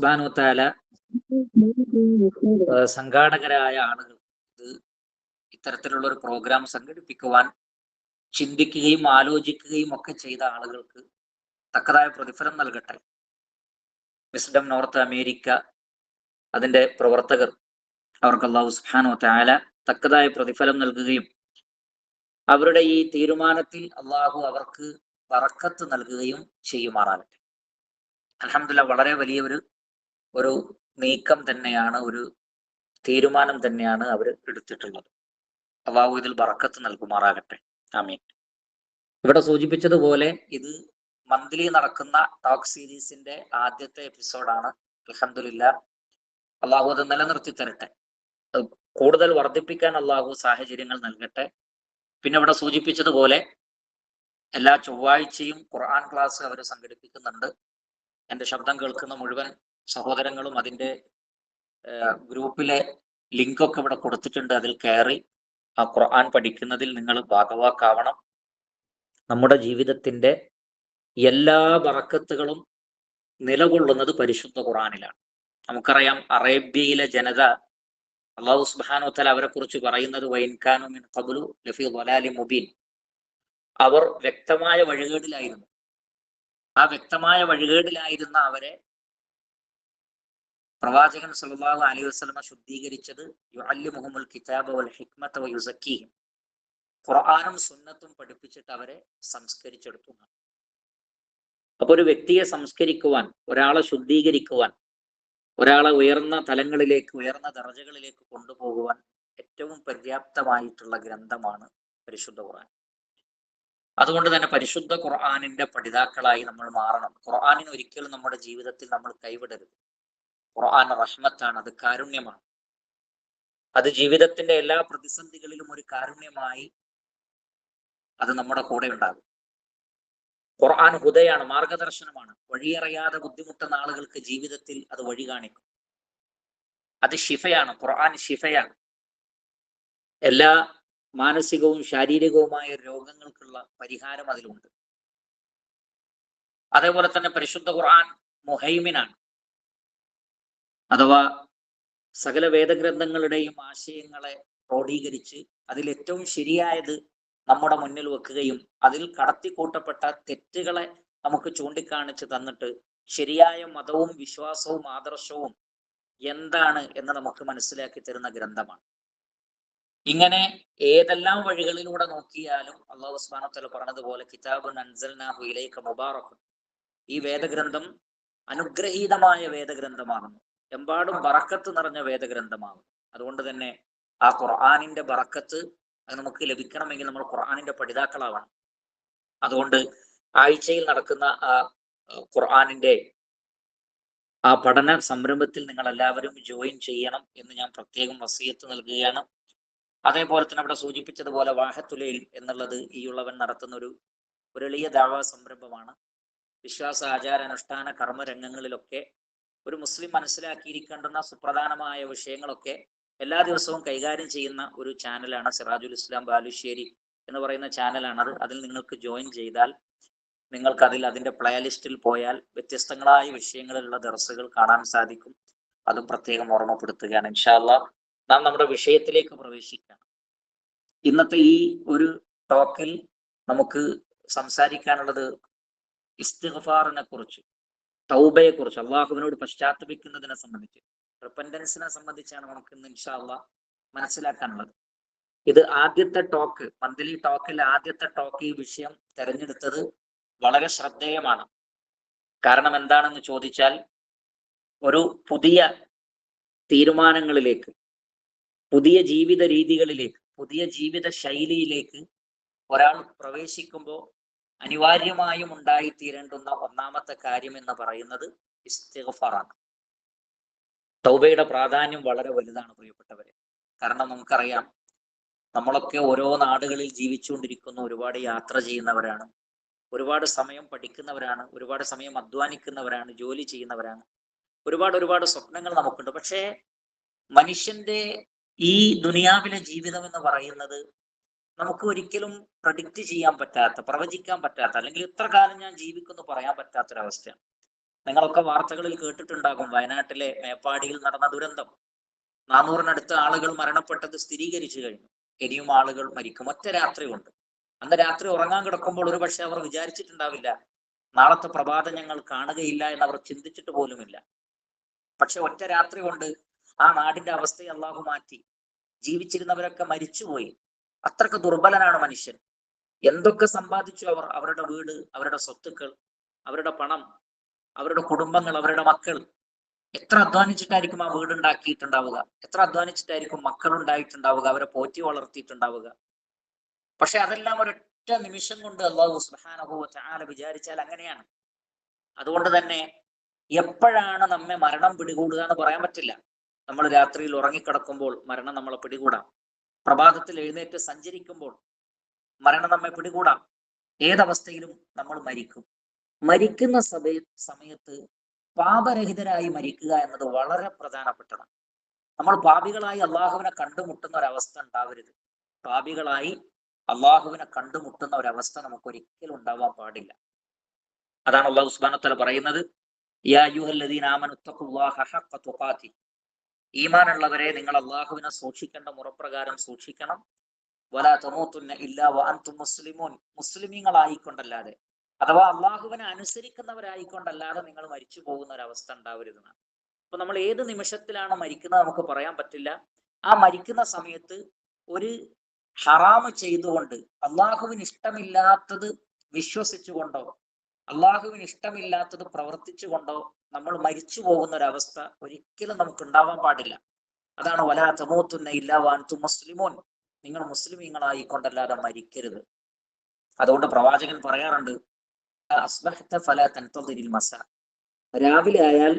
സുബ്ഹാനഹു വ തആല സംഘാടകരായ ആളുകൾ ഇത് ഇത്തരത്തിലുള്ള ഒരു പ്രോഗ്രാം സംഘടിപ്പിക്കുവാൻ ചിന്തിക്കുകയും ആലോചിക്കുകയും ഒക്കെ ചെയ്ത ആളുകൾക്ക് തക്കതായ പ്രതിഫലം നൽകട്ടെ. വിസ്ഡം നോർത്ത് അമേരിക്ക അതിന്റെ പ്രവർത്തകർ, അവർക്ക് അല്ലാഹു സുബ്ഹാനഹു വ തആല തക്കതായ പ്രതിഫലം നൽകുകയും അവരുടെ ഈ തീരുമാനത്തിൽ അള്ളാഹു അവർക്ക് ബറക്കത്ത് നൽകുകയും ചെയ്യുമാറാകട്ടെ. അൽഹംദുലില്ലാഹ്, വളരെ വലിയ ഒരു നീക്കം തന്നെയാണ്, ഒരു തീരുമാനം തന്നെയാണ് അവർ എടുത്തിട്ടുള്ളത്. അള്ളാഹു ഇതിൽ ബറക്കത്ത് നൽകുമാറാകട്ടെ. ആമീൻ. ഇവിടെ സൂചിപ്പിച്ചതുപോലെ ഇത് മന്ത്ലി നടക്കുന്ന ടോക്ക് സീരീസിന്റെ ആദ്യത്തെ എപ്പിസോഡാണ്. അൽഹംദുലില്ലാഹ്, അള്ളാഹു അത് നിലനിർത്തി തരട്ടെ. കൂടുതൽ വർദ്ധിപ്പിക്കാൻ അള്ളാഹു സാഹചര്യങ്ങൾ നൽകട്ടെ. പിന്നെ ഇവിടെ സൂചിപ്പിച്ചതുപോലെ എല്ലാ ചൊവ്വാഴ്ചയും ഖുർആൻ ക്ലാസ് അവർ സംഘടിപ്പിക്കുന്നുണ്ട്. എൻ്റെ ശബ്ദം കേൾക്കുന്ന മുഴുവൻ സഹോദരങ്ങളും അതിൻ്റെ ഗ്രൂപ്പിലെ ലിങ്കൊക്കെ ഇവിടെ കൊടുത്തിട്ടുണ്ട്. അതിൽ കയറി ആ ഖുർആൻ പഠിക്കുന്നതിൽ നിങ്ങൾ ഭാഗവാക്കാവണം. നമ്മുടെ ജീവിതത്തിന്റെ എല്ലാ ബറക്കത്തുകളും നിലകൊള്ളുന്നത് പരിശുദ്ധ ഖുർആനിലാണ്. നമുക്കറിയാം, അറേബ്യയിലെ ജനത അല്ലാഹു സുബ്ഹാനഹു വ തആല അവരെ കുറിച്ച് പറയുന്നത് വഇൻ കാനൂ മിൻ ഖബ്ലു ലഫീ ളലാലിൻ മുബീൻ. അവർ വ്യക്തമായ വഴികേടിലായിരുന്നു. ആ വ്യക്തമായ വഴികേടിലായിരുന്ന അവരെ പ്രവാചകൻ സല്ലല്ലാഹു അലൈഹി വസല്ലമ ശുദ്ധീകരിച്ചത് യുഅല്ലിമുഹുൽ കിതാബ വൽ ഹിക്മത വയുസക്കീഹിം, ഖുർആനും സുന്നത്തും പഠിപ്പിച്ചിട്ട് അവരെ സംസ്കരിച്ചെടുത്തു. അപ്പൊ ഒരു വ്യക്തിയെ സംസ്കരിക്കുവാൻ, ഒരാളെ ശുദ്ധീകരിക്കുവാൻ, ഒരാളെ ഉയർന്ന തലങ്ങളിലേക്ക്, ഉയർന്ന ദറജകളിലേക്ക് കൊണ്ടുപോകുവാൻ ഏറ്റവും പര്യാപ്തമായിട്ടുള്ള ഗ്രന്ഥമാണ് പരിശുദ്ധ ഖുർആൻ. അതുകൊണ്ട് തന്നെ പരിശുദ്ധ ഖുർആനിന്റെ പഠിതാക്കളായി നമ്മൾ മാറണം. ഖുർആനിന് ഒരിക്കലും നമ്മുടെ ജീവിതത്തിൽ നമ്മൾ കൈവിടരുത്. ഖുർആൻ റഹ്മത്താണ്, അത് കാരുണ്യമാണ്. അത് ജീവിതത്തിന്റെ എല്ലാ പ്രതിസന്ധികളിലും ഒരു കാരുണ്യമായി അത് നമ്മുടെ കൂടെ ഉണ്ടാകും. ഖുർആൻ ഹുദയാണ്, മാർഗദർശനമാണ്. വഴിയറിയാതെ ബുദ്ധിമുട്ടുന്ന ആളുകൾക്ക് ജീവിതത്തിൽ അത് വഴി കാണിക്കും. അത് ശിഫയാണ്, ഖുർആൻ ശിഫയാണ്. എല്ലാ മാനസികവും ശാരീരികവുമായ രോഗങ്ങൾക്കുള്ള പരിഹാരം അതിലുണ്ട്. അതേപോലെ തന്നെ പരിശുദ്ധ ഖുർആൻ മുഹൈമിനാണ്, അഥവാ സകല വേദഗ്രന്ഥങ്ങളുടെയും ആശയങ്ങളെ ക്രോഡീകരിച്ച് അതിൽ ഏറ്റവും ശരിയായത് നമ്മുടെ മുന്നിൽ വെക്കുകയും അതിൽ കടത്തിക്കൂട്ടപ്പെട്ട തെറ്റുകളെ നമുക്ക് ചൂണ്ടിക്കാണിച്ച് തന്നിട്ട് ശരിയായ മതവും വിശ്വാസവും ആദർശവും എന്താണ് എന്ന് നമുക്ക് മനസ്സിലാക്കി തരുന്ന ഗ്രന്ഥമാണ്. ഇങ്ങനെ ഏതെല്ലാം വഴികളിലൂടെ നോക്കിയാലും അല്ലാഹു സുബ്ഹാനഹു വ തആല പറഞ്ഞതുപോലെ കിതാബുൻ അൻസൽനാഹു ഇലൈക മുബാറകുൻ, ഈ വേദഗ്രന്ഥം അനുഗ്രഹീതമായ വേദഗ്രന്ഥമാകുന്നു, എമ്പാടും ബറക്കത്ത് നിറഞ്ഞ വേദഗ്രന്ഥമാകും. അതുകൊണ്ട് തന്നെ ആ ഖുർആനിന്റെ ബറക്കത്ത് അത് നമുക്ക് ലഭിക്കണമെങ്കിൽ നമ്മൾ ഖുർആനിന്റെ പഠിതാക്കളാവണം. അതുകൊണ്ട് ആഴ്ചയിൽ നടക്കുന്ന ആ ഖുർആനിന്റെ ആ പഠന സംരംഭത്തിൽ നിങ്ങൾ എല്ലാവരും ജോയിൻ ചെയ്യണം എന്ന് ഞാൻ പ്രത്യേകം വസിയത്ത് നൽകുകയാണ്. അതേപോലെ തന്നെ അവിടെ സൂചിപ്പിച്ചതുപോലെ വാഹത്തുലയിൽ എന്നുള്ളത് ഈ ഉള്ളവൻ നടത്തുന്ന ഒരു എളിയ ദഅവ സംരംഭമാണ്. വിശ്വാസ ആചാര അനുഷ്ഠാന കർമ്മരംഗങ്ങളിലൊക്കെ ഒരു മുസ്ലിം മനസ്സിലാക്കിയിരിക്കേണ്ടുന്ന സുപ്രധാനമായ വിഷയങ്ങളൊക്കെ എല്ലാ ദിവസവും കൈകാര്യം ചെയ്യുന്ന ഒരു ചാനലാണ് സിറാജുൽ ഇസ്ലാം ബാലുശ്ശേരി എന്ന് പറയുന്ന ചാനലാണത്. അതിൽ നിങ്ങൾക്ക് ജോയിൻ ചെയ്താൽ നിങ്ങൾക്ക് അതിന്റെ പ്ലേ ലിസ്റ്റിൽ പോയാൽ വ്യത്യസ്തങ്ങളായ വിഷയങ്ങളിലുള്ള ദർസുകൾ കാണാൻ സാധിക്കും. അതും പ്രത്യേകം ഓർമ്മപ്പെടുത്തുകയാണ്. ഇൻഷാ അല്ലാഹ്, നാം നമ്മുടെ വിഷയത്തിലേക്ക് പ്രവേശിക്കാം. ഇന്നത്തെ ഈ ഒരു ടോക്കിൽ നമുക്ക് സംസാരിക്കാനുള്ളത് ഇസ്തിഗ്ഫാറിനെ കുറിച്ച്, തൗബയെ കുറിച്ച്, അള്ളാഹുവിനോട് പശ്ചാത്തപിക്കുന്നതിനെ സംബന്ധിച്ച്, റിപ്പന്റൻസിനെ സംബന്ധിച്ചാണ് നമുക്ക് ഇന്ന് ഇൻഷാ അല്ലാഹ് മനസ്സിലാക്കാനുള്ളത്. ഇത് ആദ്യത്തെ ടോക്ക്, മന്ത്ലി ടോക്കിൽ ആദ്യത്തെ ടോക്ക് ഈ വിഷയം തെരഞ്ഞെടുത്തത് വളരെ ശ്രദ്ധേയമാണ്. കാരണം എന്താണെന്ന് ചോദിച്ചാൽ, ഒരു പുതിയ തീരുമാനങ്ങളിലേക്ക്, പുതിയ ജീവിത രീതികളിലേക്ക്, പുതിയ ജീവിത ശൈലിയിലേക്ക് ഒരാൾ പ്രവേശിക്കുമ്പോൾ അനിവാര്യമായും ഉണ്ടായിത്തീരേണ്ടുന്ന ഒന്നാമത്തെ കാര്യം എന്ന് പറയുന്നത് ഇസ്തിഗ്ഫാറാണ്. തൗബയുടെ പ്രാധാന്യം വളരെ വലുതാണ് പ്രിയപ്പെട്ടവരെ. കാരണം നമുക്കറിയാം, നമ്മളൊക്കെ ഓരോ നാടുകളിൽ ജീവിച്ചുകൊണ്ടിരിക്കുന്ന, ഒരുപാട് യാത്ര ചെയ്യുന്നവരാണ്, ഒരുപാട് സമയം പഠിക്കുന്നവരാണ്, ഒരുപാട് സമയം അധ്വാനിക്കുന്നവരാണ്, ജോലി ചെയ്യുന്നവരാണ്, ഒരുപാട് സ്വപ്നങ്ങൾ നമുക്കുണ്ട്. പക്ഷേ മനുഷ്യന്റെ ഈ ദുനിയാവിലെ ജീവിതം എന്ന് പറയുന്നത് നമുക്ക് ഒരിക്കലും പ്രഡിക്റ്റ് ചെയ്യാൻ പറ്റാത്ത, പ്രവചിക്കാൻ പറ്റാത്ത, അല്ലെങ്കിൽ ഇത്ര കാലം ഞാൻ ജീവിക്കുമെന്ന് പറയാൻ പറ്റാത്തൊരവസ്ഥയാണ്. നിങ്ങളൊക്കെ വാർത്തകളിൽ കേട്ടിട്ടുണ്ടാകും വയനാട്ടിലെ മേപ്പാടിയിൽ നടന്ന ദുരന്തം. 400-നടുത്ത് ആളുകൾ മരണപ്പെട്ടത് സ്ഥിരീകരിച്ചു കഴിഞ്ഞു. ഇനിയും ആളുകൾ മരിക്കും. ഒറ്റ രാത്രി കൊണ്ട്. അന്ന് രാത്രി ഉറങ്ങാൻ കിടക്കുമ്പോൾ ഒരു പക്ഷെ അവർ വിചാരിച്ചിട്ടുണ്ടാവില്ല നാളത്തെ പ്രഭാതം ഞങ്ങൾ കാണുകയില്ല എന്ന് അവർ ചിന്തിച്ചിട്ട് പോലുമില്ല. പക്ഷെ ഒറ്റ രാത്രി കൊണ്ട് ആ നാടിന്റെ അവസ്ഥയെ അള്ളാഹു മാറ്റി. ജീവിച്ചിരുന്നവരൊക്കെ മരിച്ചുപോയി. അത്രക്ക് ദുർബലനാണ് മനുഷ്യൻ. എന്തൊക്കെ സമ്പാദിച്ചു അവർ, അവരുടെ വീട്, അവരുടെ സ്വത്തുക്കൾ, അവരുടെ പണം, അവരുടെ കുടുംബങ്ങൾ, അവരുടെ മക്കൾ, എത്ര അധ്വാനിച്ചിട്ടായിരിക്കും ആ വീട് ഉണ്ടാക്കിയിട്ടുണ്ടാവുക, എത്ര അധ്വാനിച്ചിട്ടായിരിക്കും മക്കൾ ഉണ്ടായിട്ടുണ്ടാവുക, അവരെ പോറ്റി വളർത്തിയിട്ടുണ്ടാവുക. പക്ഷെ അതെല്ലാം ഒരൊറ്റ നിമിഷം കൊണ്ട് അല്ലാഹു സുബ്ഹാനഹു വ തആല വിചാരിച്ചാൽ അങ്ങനെയാണ്. അതുകൊണ്ട് തന്നെ എപ്പോഴാണ് നമ്മെ മരണം പിടികൂടുക എന്ന് പറയാൻ പറ്റില്ല. നമ്മൾ രാത്രിയിൽ ഉറങ്ങിക്കിടക്കുമ്പോൾ മരണം നമ്മളെ പിടികൂടാം. പ്രഭാതത്തിൽ എഴുന്നേറ്റ് സഞ്ചരിക്കുമ്പോൾ മരണം നമ്മെ പിടികൂടാം. ഏതവസ്ഥയിലും നമ്മൾ മരിക്കും. മരിക്കുന്ന സമയത്ത് പാപരഹിതരായി മരിക്കുക എന്നത് വളരെ പ്രധാനപ്പെട്ടതാണ്. നമ്മൾ പാപികളായി അള്ളാഹുവിനെ കണ്ടുമുട്ടുന്ന ഒരവസ്ഥ ഉണ്ടാവരുത്. പാപികളായി അള്ളാഹുവിനെ കണ്ടുമുട്ടുന്ന ഒരവസ്ഥ നമുക്ക് ഒരിക്കലും ഉണ്ടാവാൻ പാടില്ല. അതാണ് അള്ളാഹു സുബ്ഹാനഹു വ തആല പറയുന്നത്, യാ അയ്യുഹല്ലദീന ആമനു തഖുല്ലാഹ ഹഖ്ക തുഖാതി. ഈമാനുള്ളവരെ, നിങ്ങൾ അള്ളാഹുവിനെ സൂക്ഷിക്കേണ്ട മുറപ്രകാരം സൂക്ഷിക്കണം. വലാ തമൂതുന്ന ഇല്ലാ വഅൻതും മുസ്ലിമൂൻ. മുസ്ലിമീങ്ങളായിക്കൊണ്ടല്ലാതെ, അഥവാ അള്ളാഹുവിനെ അനുസരിക്കുന്നവരായിക്കൊണ്ടല്ലാതെ നിങ്ങൾ മരിച്ചു പോകുന്ന ഒരവസ്ഥ ഉണ്ടാവരുതെന്നാണ്. അപ്പൊ നമ്മൾ ഏത് നിമിഷത്തിലാണ് മരിക്കുന്നത് നമുക്ക് പറയാൻ പറ്റില്ല. ആ മരിക്കുന്ന സമയത്ത് ഒരു ഹറാമ് ചെയ്തുകൊണ്ട്, അള്ളാഹുവിന് ഇഷ്ടമില്ലാത്തത് വിശ്വസിച്ചുകൊണ്ടോ അള്ളാഹുവിന് ഇഷ്ടമില്ലാത്തത് പ്രവർത്തിച്ചുകൊണ്ടോ നമ്മൾ മരിച്ചു പോകുന്ന ഒരവസ്ഥ ഒരിക്കലും നമുക്ക് ഉണ്ടാവാൻ പാടില്ല. അതാണ് വലാ തമൂതുന്ന ഇല്ലാ വഅൻതും മുസ്ലിമൂൻ. നിങ്ങൾ മുസ്ലിമീങ്ങളായിക്കൊണ്ടല്ലാതെ മരിക്കരുത്. അതുകൊണ്ട് പ്രവാചകൻ പറയാറുണ്ട്, അസ്ബഹ്ത ഫലാ തൻതദിരിൽ മസാ. രാവിലെ ആയാൽ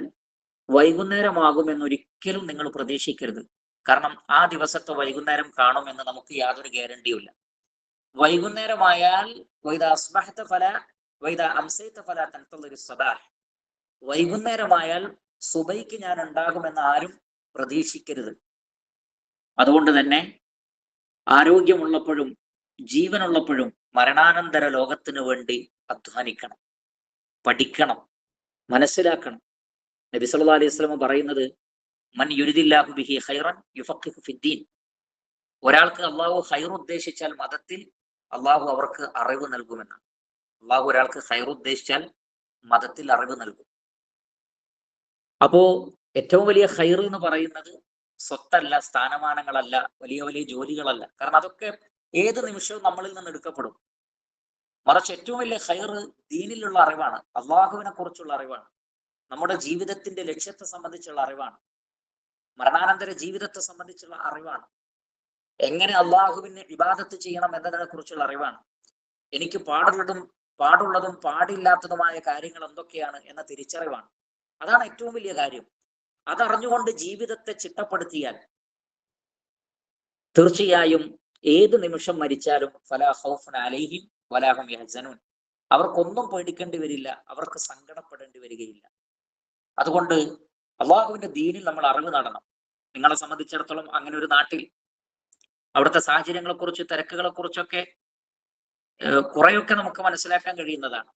വൈകുന്നേരമാകുമെന്നൊരിക്കലും നിങ്ങൾ പ്രതീക്ഷിക്കരുത്. കാരണം ആ ദിവസത്തെ വൈകുന്നേരം കാണുമെന്ന് നമുക്ക് യാതൊരു ഗ്യാരണ്ടിയുമില്ല. വൈകുന്നേരമായാൽ വൈകുന്നേരമായാൽ സുബൈക്ക് ഞാൻ ഉണ്ടാകുമെന്ന് ആരും പ്രതീക്ഷിക്കരുത്. അതുകൊണ്ട് തന്നെ ആരോഗ്യമുള്ളപ്പോഴും ജീവനുള്ളപ്പോഴും മരണാനന്തര ലോകത്തിന് വേണ്ടി അധ്വാനിക്കണം, പഠിക്കണം, മനസ്സിലാക്കണം. നബി സല്ലല്ലാഹു അലൈഹി വസല്ലം പറയുന്നത്, മൻ യുരിദില്ലാഹു ബിഹി ഖൈറൻ യുഫഖിഹു ഫിദ്ദീൻ. ഒരാൾക്ക് അള്ളാഹു ഖൈർ ഉദ്ദേശിച്ചാൽ മതത്തിൽ അള്ളാഹു അവർക്ക് അറിവ് നൽകുമെന്നാണ്. അള്ളാഹു ഒരാൾക്ക് ഖൈർ ഉദ്ദേശിച്ചാൽ മതത്തിൽ അറിവ് നൽകും. അപ്പോ ഏറ്റവും വലിയ ഖൈർ എന്ന് പറയുന്നത് സ്വത്തല്ല, സ്ഥാനമാനങ്ങളല്ല, വലിയ വലിയ ജോലികളല്ല. കാരണം അതൊക്കെ ഏത് നിമിഷവും നമ്മളിൽ നിന്ന് എടുക്കപ്പെടും. മറിച്ച് ഏറ്റവും വലിയ ഖൈർ ദീനിലുള്ള അറിവാണ്, അള്ളാഹുവിനെ കുറിച്ചുള്ള അറിവാണ്, നമ്മുടെ ജീവിതത്തിന്റെ ലക്ഷ്യത്തെ സംബന്ധിച്ചുള്ള അറിവാണ്, മരണാനന്തര ജീവിതത്തെ സംബന്ധിച്ചുള്ള അറിവാണ്, എങ്ങനെ അള്ളാഹുവിന് ഇബാദത്ത് ചെയ്യണം എന്നതിനെ കുറിച്ചുള്ള അറിവാണ്, എനിക്ക് പാടുള്ളതും പാടില്ലാത്തതുമായ കാര്യങ്ങൾ എന്തൊക്കെയാണ് എന്ന തിരിച്ചറിവാണ്. അതാണ് ഏറ്റവും വലിയ കാര്യം. അതറിഞ്ഞുകൊണ്ട് ജീവിതത്തെ ചിട്ടപ്പെടുത്തിയാൽ തീർച്ചയായും ഏത് നിമിഷം മരിച്ചാലും ഫലാ ഖൗഫുൻ അലൈഹിം വലാ ഹും യഹ്സനൂൻ. അവർക്കൊന്നും പേടിക്കേണ്ടി വരില്ല, അവർക്ക് സങ്കടപ്പെടേണ്ടി വരികയില്ല. അതുകൊണ്ട് അള്ളാഹുവിന്റെ ദീനിൽ നമ്മൾ അറിവ് നടണം. നിങ്ങളെ സംബന്ധിച്ചിടത്തോളം അങ്ങനെ ഒരു നാട്ടിൽ അവിടുത്തെ സാഹചര്യങ്ങളെ കുറിച്ച്, തിരക്കുകളെ കുറിച്ചൊക്കെ കുറെയൊക്കെ നമുക്ക് മനസ്സിലാക്കാൻ കഴിയുന്നതാണ്.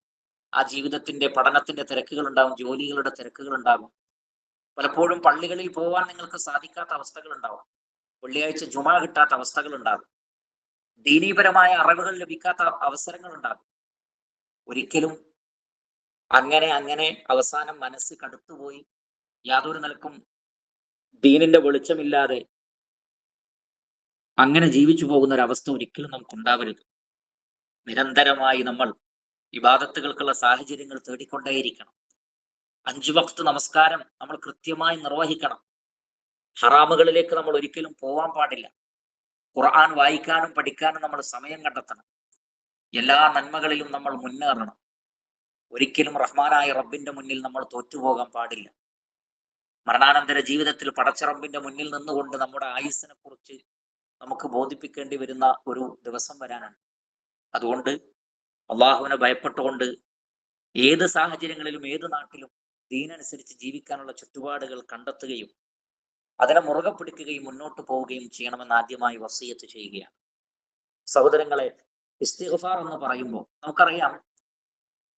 ആ ജീവിതത്തിന്റെ പഠനത്തിന്റെ തിരക്കുകൾ ഉണ്ടാകും, ജോലികളുടെ തിരക്കുകൾ ഉണ്ടാകും. പലപ്പോഴും പള്ളികളിൽ പോകാൻ നിങ്ങൾക്ക് സാധിക്കാത്ത അവസ്ഥകൾ ഉണ്ടാവും. വെള്ളിയാഴ്ച ജുമാ കിട്ടാത്ത അവസ്ഥകൾ ഉണ്ടാകും. ദീനീപരമായ അറിവുകൾ ലഭിക്കാത്ത അവസരങ്ങൾ ഉണ്ടാകും. ഒരിക്കലും അങ്ങനെ അവസാനം മനസ്സ് കടുത്തുപോയി യാതൊരു നിലക്കും ദീനിന്റെ വെളിച്ചമില്ലാതെ അങ്ങനെ ജീവിച്ചു പോകുന്ന ഒരു അവസ്ഥ ഒരിക്കലും നമുക്ക് ഉണ്ടാവരുത്. നിരന്തരമായി നമ്മൾ ഇബാദത്തുകൾക്കുള്ള സാഹചര്യങ്ങൾ തേടിക്കൊണ്ടേയിരിക്കണം. 5 വഖ്ത് നമസ്കാരം നമ്മൾ കൃത്യമായി നിർവഹിക്കണം. ഹറാമുകളിലേക്ക് നമ്മൾ ഒരിക്കലും പോവാൻ പാടില്ല. ഖുർആൻ വായിക്കാനും പഠിക്കാനും നമ്മൾ സമയം കണ്ടെത്തണം. എല്ലാ നന്മകളിലും നമ്മൾ മുന്നേറണം. ഒരിക്കലും റഹ്മാനായ റബ്ബിന്റെ മുന്നിൽ നമ്മൾ തോറ്റുപോകാൻ പാടില്ല. മരണാനന്തര ജീവിതത്തിൽ പടച്ച റബ്ബിന്റെ മുന്നിൽ നിന്നുകൊണ്ട് നമ്മുടെ ആയുസ്സിനെ കുറിച്ച് നമുക്ക് ബോധിപ്പിക്കേണ്ടി വരുന്ന ഒരു ദിവസം വരാനാണ്. അതുകൊണ്ട് അള്ളാഹുവിനെ ഭയപ്പെട്ടുകൊണ്ട് ഏത് സാഹചര്യങ്ങളിലും ഏത് നാട്ടിലും ദീനനുസരിച്ച് ജീവിക്കാനുള്ള ചുറ്റുപാടുകൾ കണ്ടെത്തുകയും അതിനെ മുറുകെ പിടിക്കുകയും മുന്നോട്ട് പോവുകയും ചെയ്യണമെന്ന് ആദ്യമായി വസിയത്ത് ചെയ്യുകയാണ്. സഹോദരങ്ങളെ, ഇസ്തിഗ്ഫാർ എന്ന് പറയുമ്പോൾ നമുക്കറിയാം,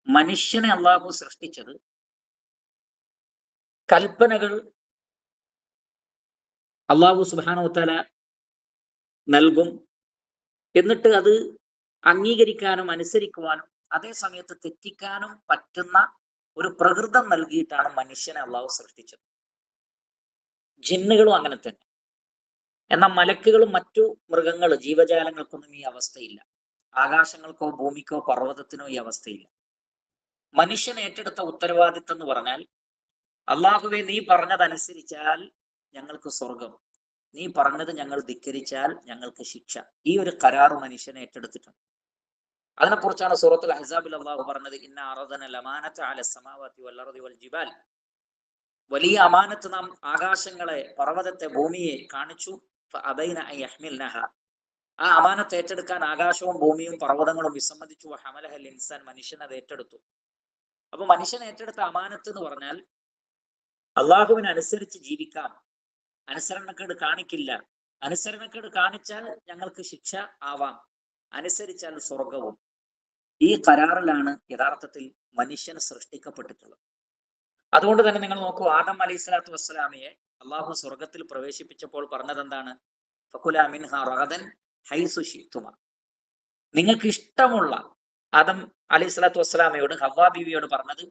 മനുഷ്യനെ അള്ളാഹു സൃഷ്ടിച്ചത് കൽപ്പനകൾ അല്ലാഹു സുബ്ഹാനഹു വ തആല നൽകും. എന്നിട്ട് അത് അംഗീകരിക്കാനും അനുസരിക്കുവാനും അതേ സമയത്ത് തെറ്റിക്കാനും പറ്റുന്ന ഒരു പ്രകൃതം നൽകിയിട്ടാണ് മനുഷ്യനെ അള്ളാഹു സൃഷ്ടിച്ചത്. ജിന്നുകളും അങ്ങനെ തന്നെ. എന്നാൽ മലക്കുകളും മറ്റു മൃഗങ്ങൾ ജീവജാലങ്ങൾക്കൊന്നും ഈ അവസ്ഥയില്ല. ആകാശങ്ങൾക്കോ ഭൂമിക്കോ പർവ്വതത്തിനോ ഈ അവസ്ഥയില്ല. മനുഷ്യൻ ഏറ്റെടുത്ത ഉത്തരവാദിത്തം എന്ന് പറഞ്ഞാൽ, അള്ളാഹുവെ നീ പറഞ്ഞതനുസരിച്ചാൽ ഞങ്ങൾക്ക് സ്വർഗം, നീ പറഞ്ഞത് ഞങ്ങൾ ധിക്കരിച്ചാൽ ഞങ്ങൾക്ക് ശിക്ഷ. ഈ ഒരു കരാറ് മനുഷ്യനെ ഏറ്റെടുത്തിട്ടുണ്ട്. അതിനെക്കുറിച്ചാണ് സൂറത്തുൽ അഹ്സാബിൽ അള്ളാഹു പറഞ്ഞത്, ഇന്ന അറദനൽ അമാനത അല സമാവാതി വൽ അർദി വൽ ജിബാൽ. വലിയ അമാനത്ത് നാം ആകാശങ്ങളെ, പർവ്വതത്തെ, ഭൂമിയെ കാണിച്ചു. ഫഅബൈന അൻ യഹ്മിൽനഹ. ആ അമാനത്ത് ഏറ്റെടുക്കാൻ ആകാശവും ഭൂമിയും പർവ്വതങ്ങളും വിസമ്മതിച്ചു. ഹമലഹൽ ഇൻസാൻ. മനുഷ്യൻ അത് ഏറ്റെടുത്തു. അപ്പൊ മനുഷ്യൻ ഏറ്റെടുത്ത അമാനത്ത് എന്ന് പറഞ്ഞാൽ, അള്ളാഹുവിനനുസരിച്ച് ജീവിക്കാം, അനുസരണക്കേട് കാണിക്കില്ല, അനുസരണക്കേട് കാണിച്ചാൽ ഞങ്ങൾക്ക് ശിക്ഷ ആവാം, അനുസരിച്ചാൽ സ്വർഗവും. ഈ കരാറിലാണ് യഥാർത്ഥത്തിൽ മനുഷ്യൻ സൃഷ്ടിക്കപ്പെട്ടിട്ടുള്ളത്. അതുകൊണ്ട് തന്നെ നിങ്ങൾ നോക്കൂ, ആദം അലൈഹി സ്വലാത്തു വസ്സലാമയെ അള്ളാഹു സ്വർഗത്തിൽ പ്രവേശിപ്പിച്ചപ്പോൾ പറഞ്ഞത് എന്താണ്? ഫകുലാ മിൻഹാ റഗദൻ ഹൈസു ശിഅ്തുമാ. നിങ്ങൾക്ക് ഇഷ്ടമുള്ള, ആദം അലൈഹി സ്വലാത്തു വസ്സലാമയോട്, ഹവ്വാ ബീവിയോട് പറഞ്ഞത്,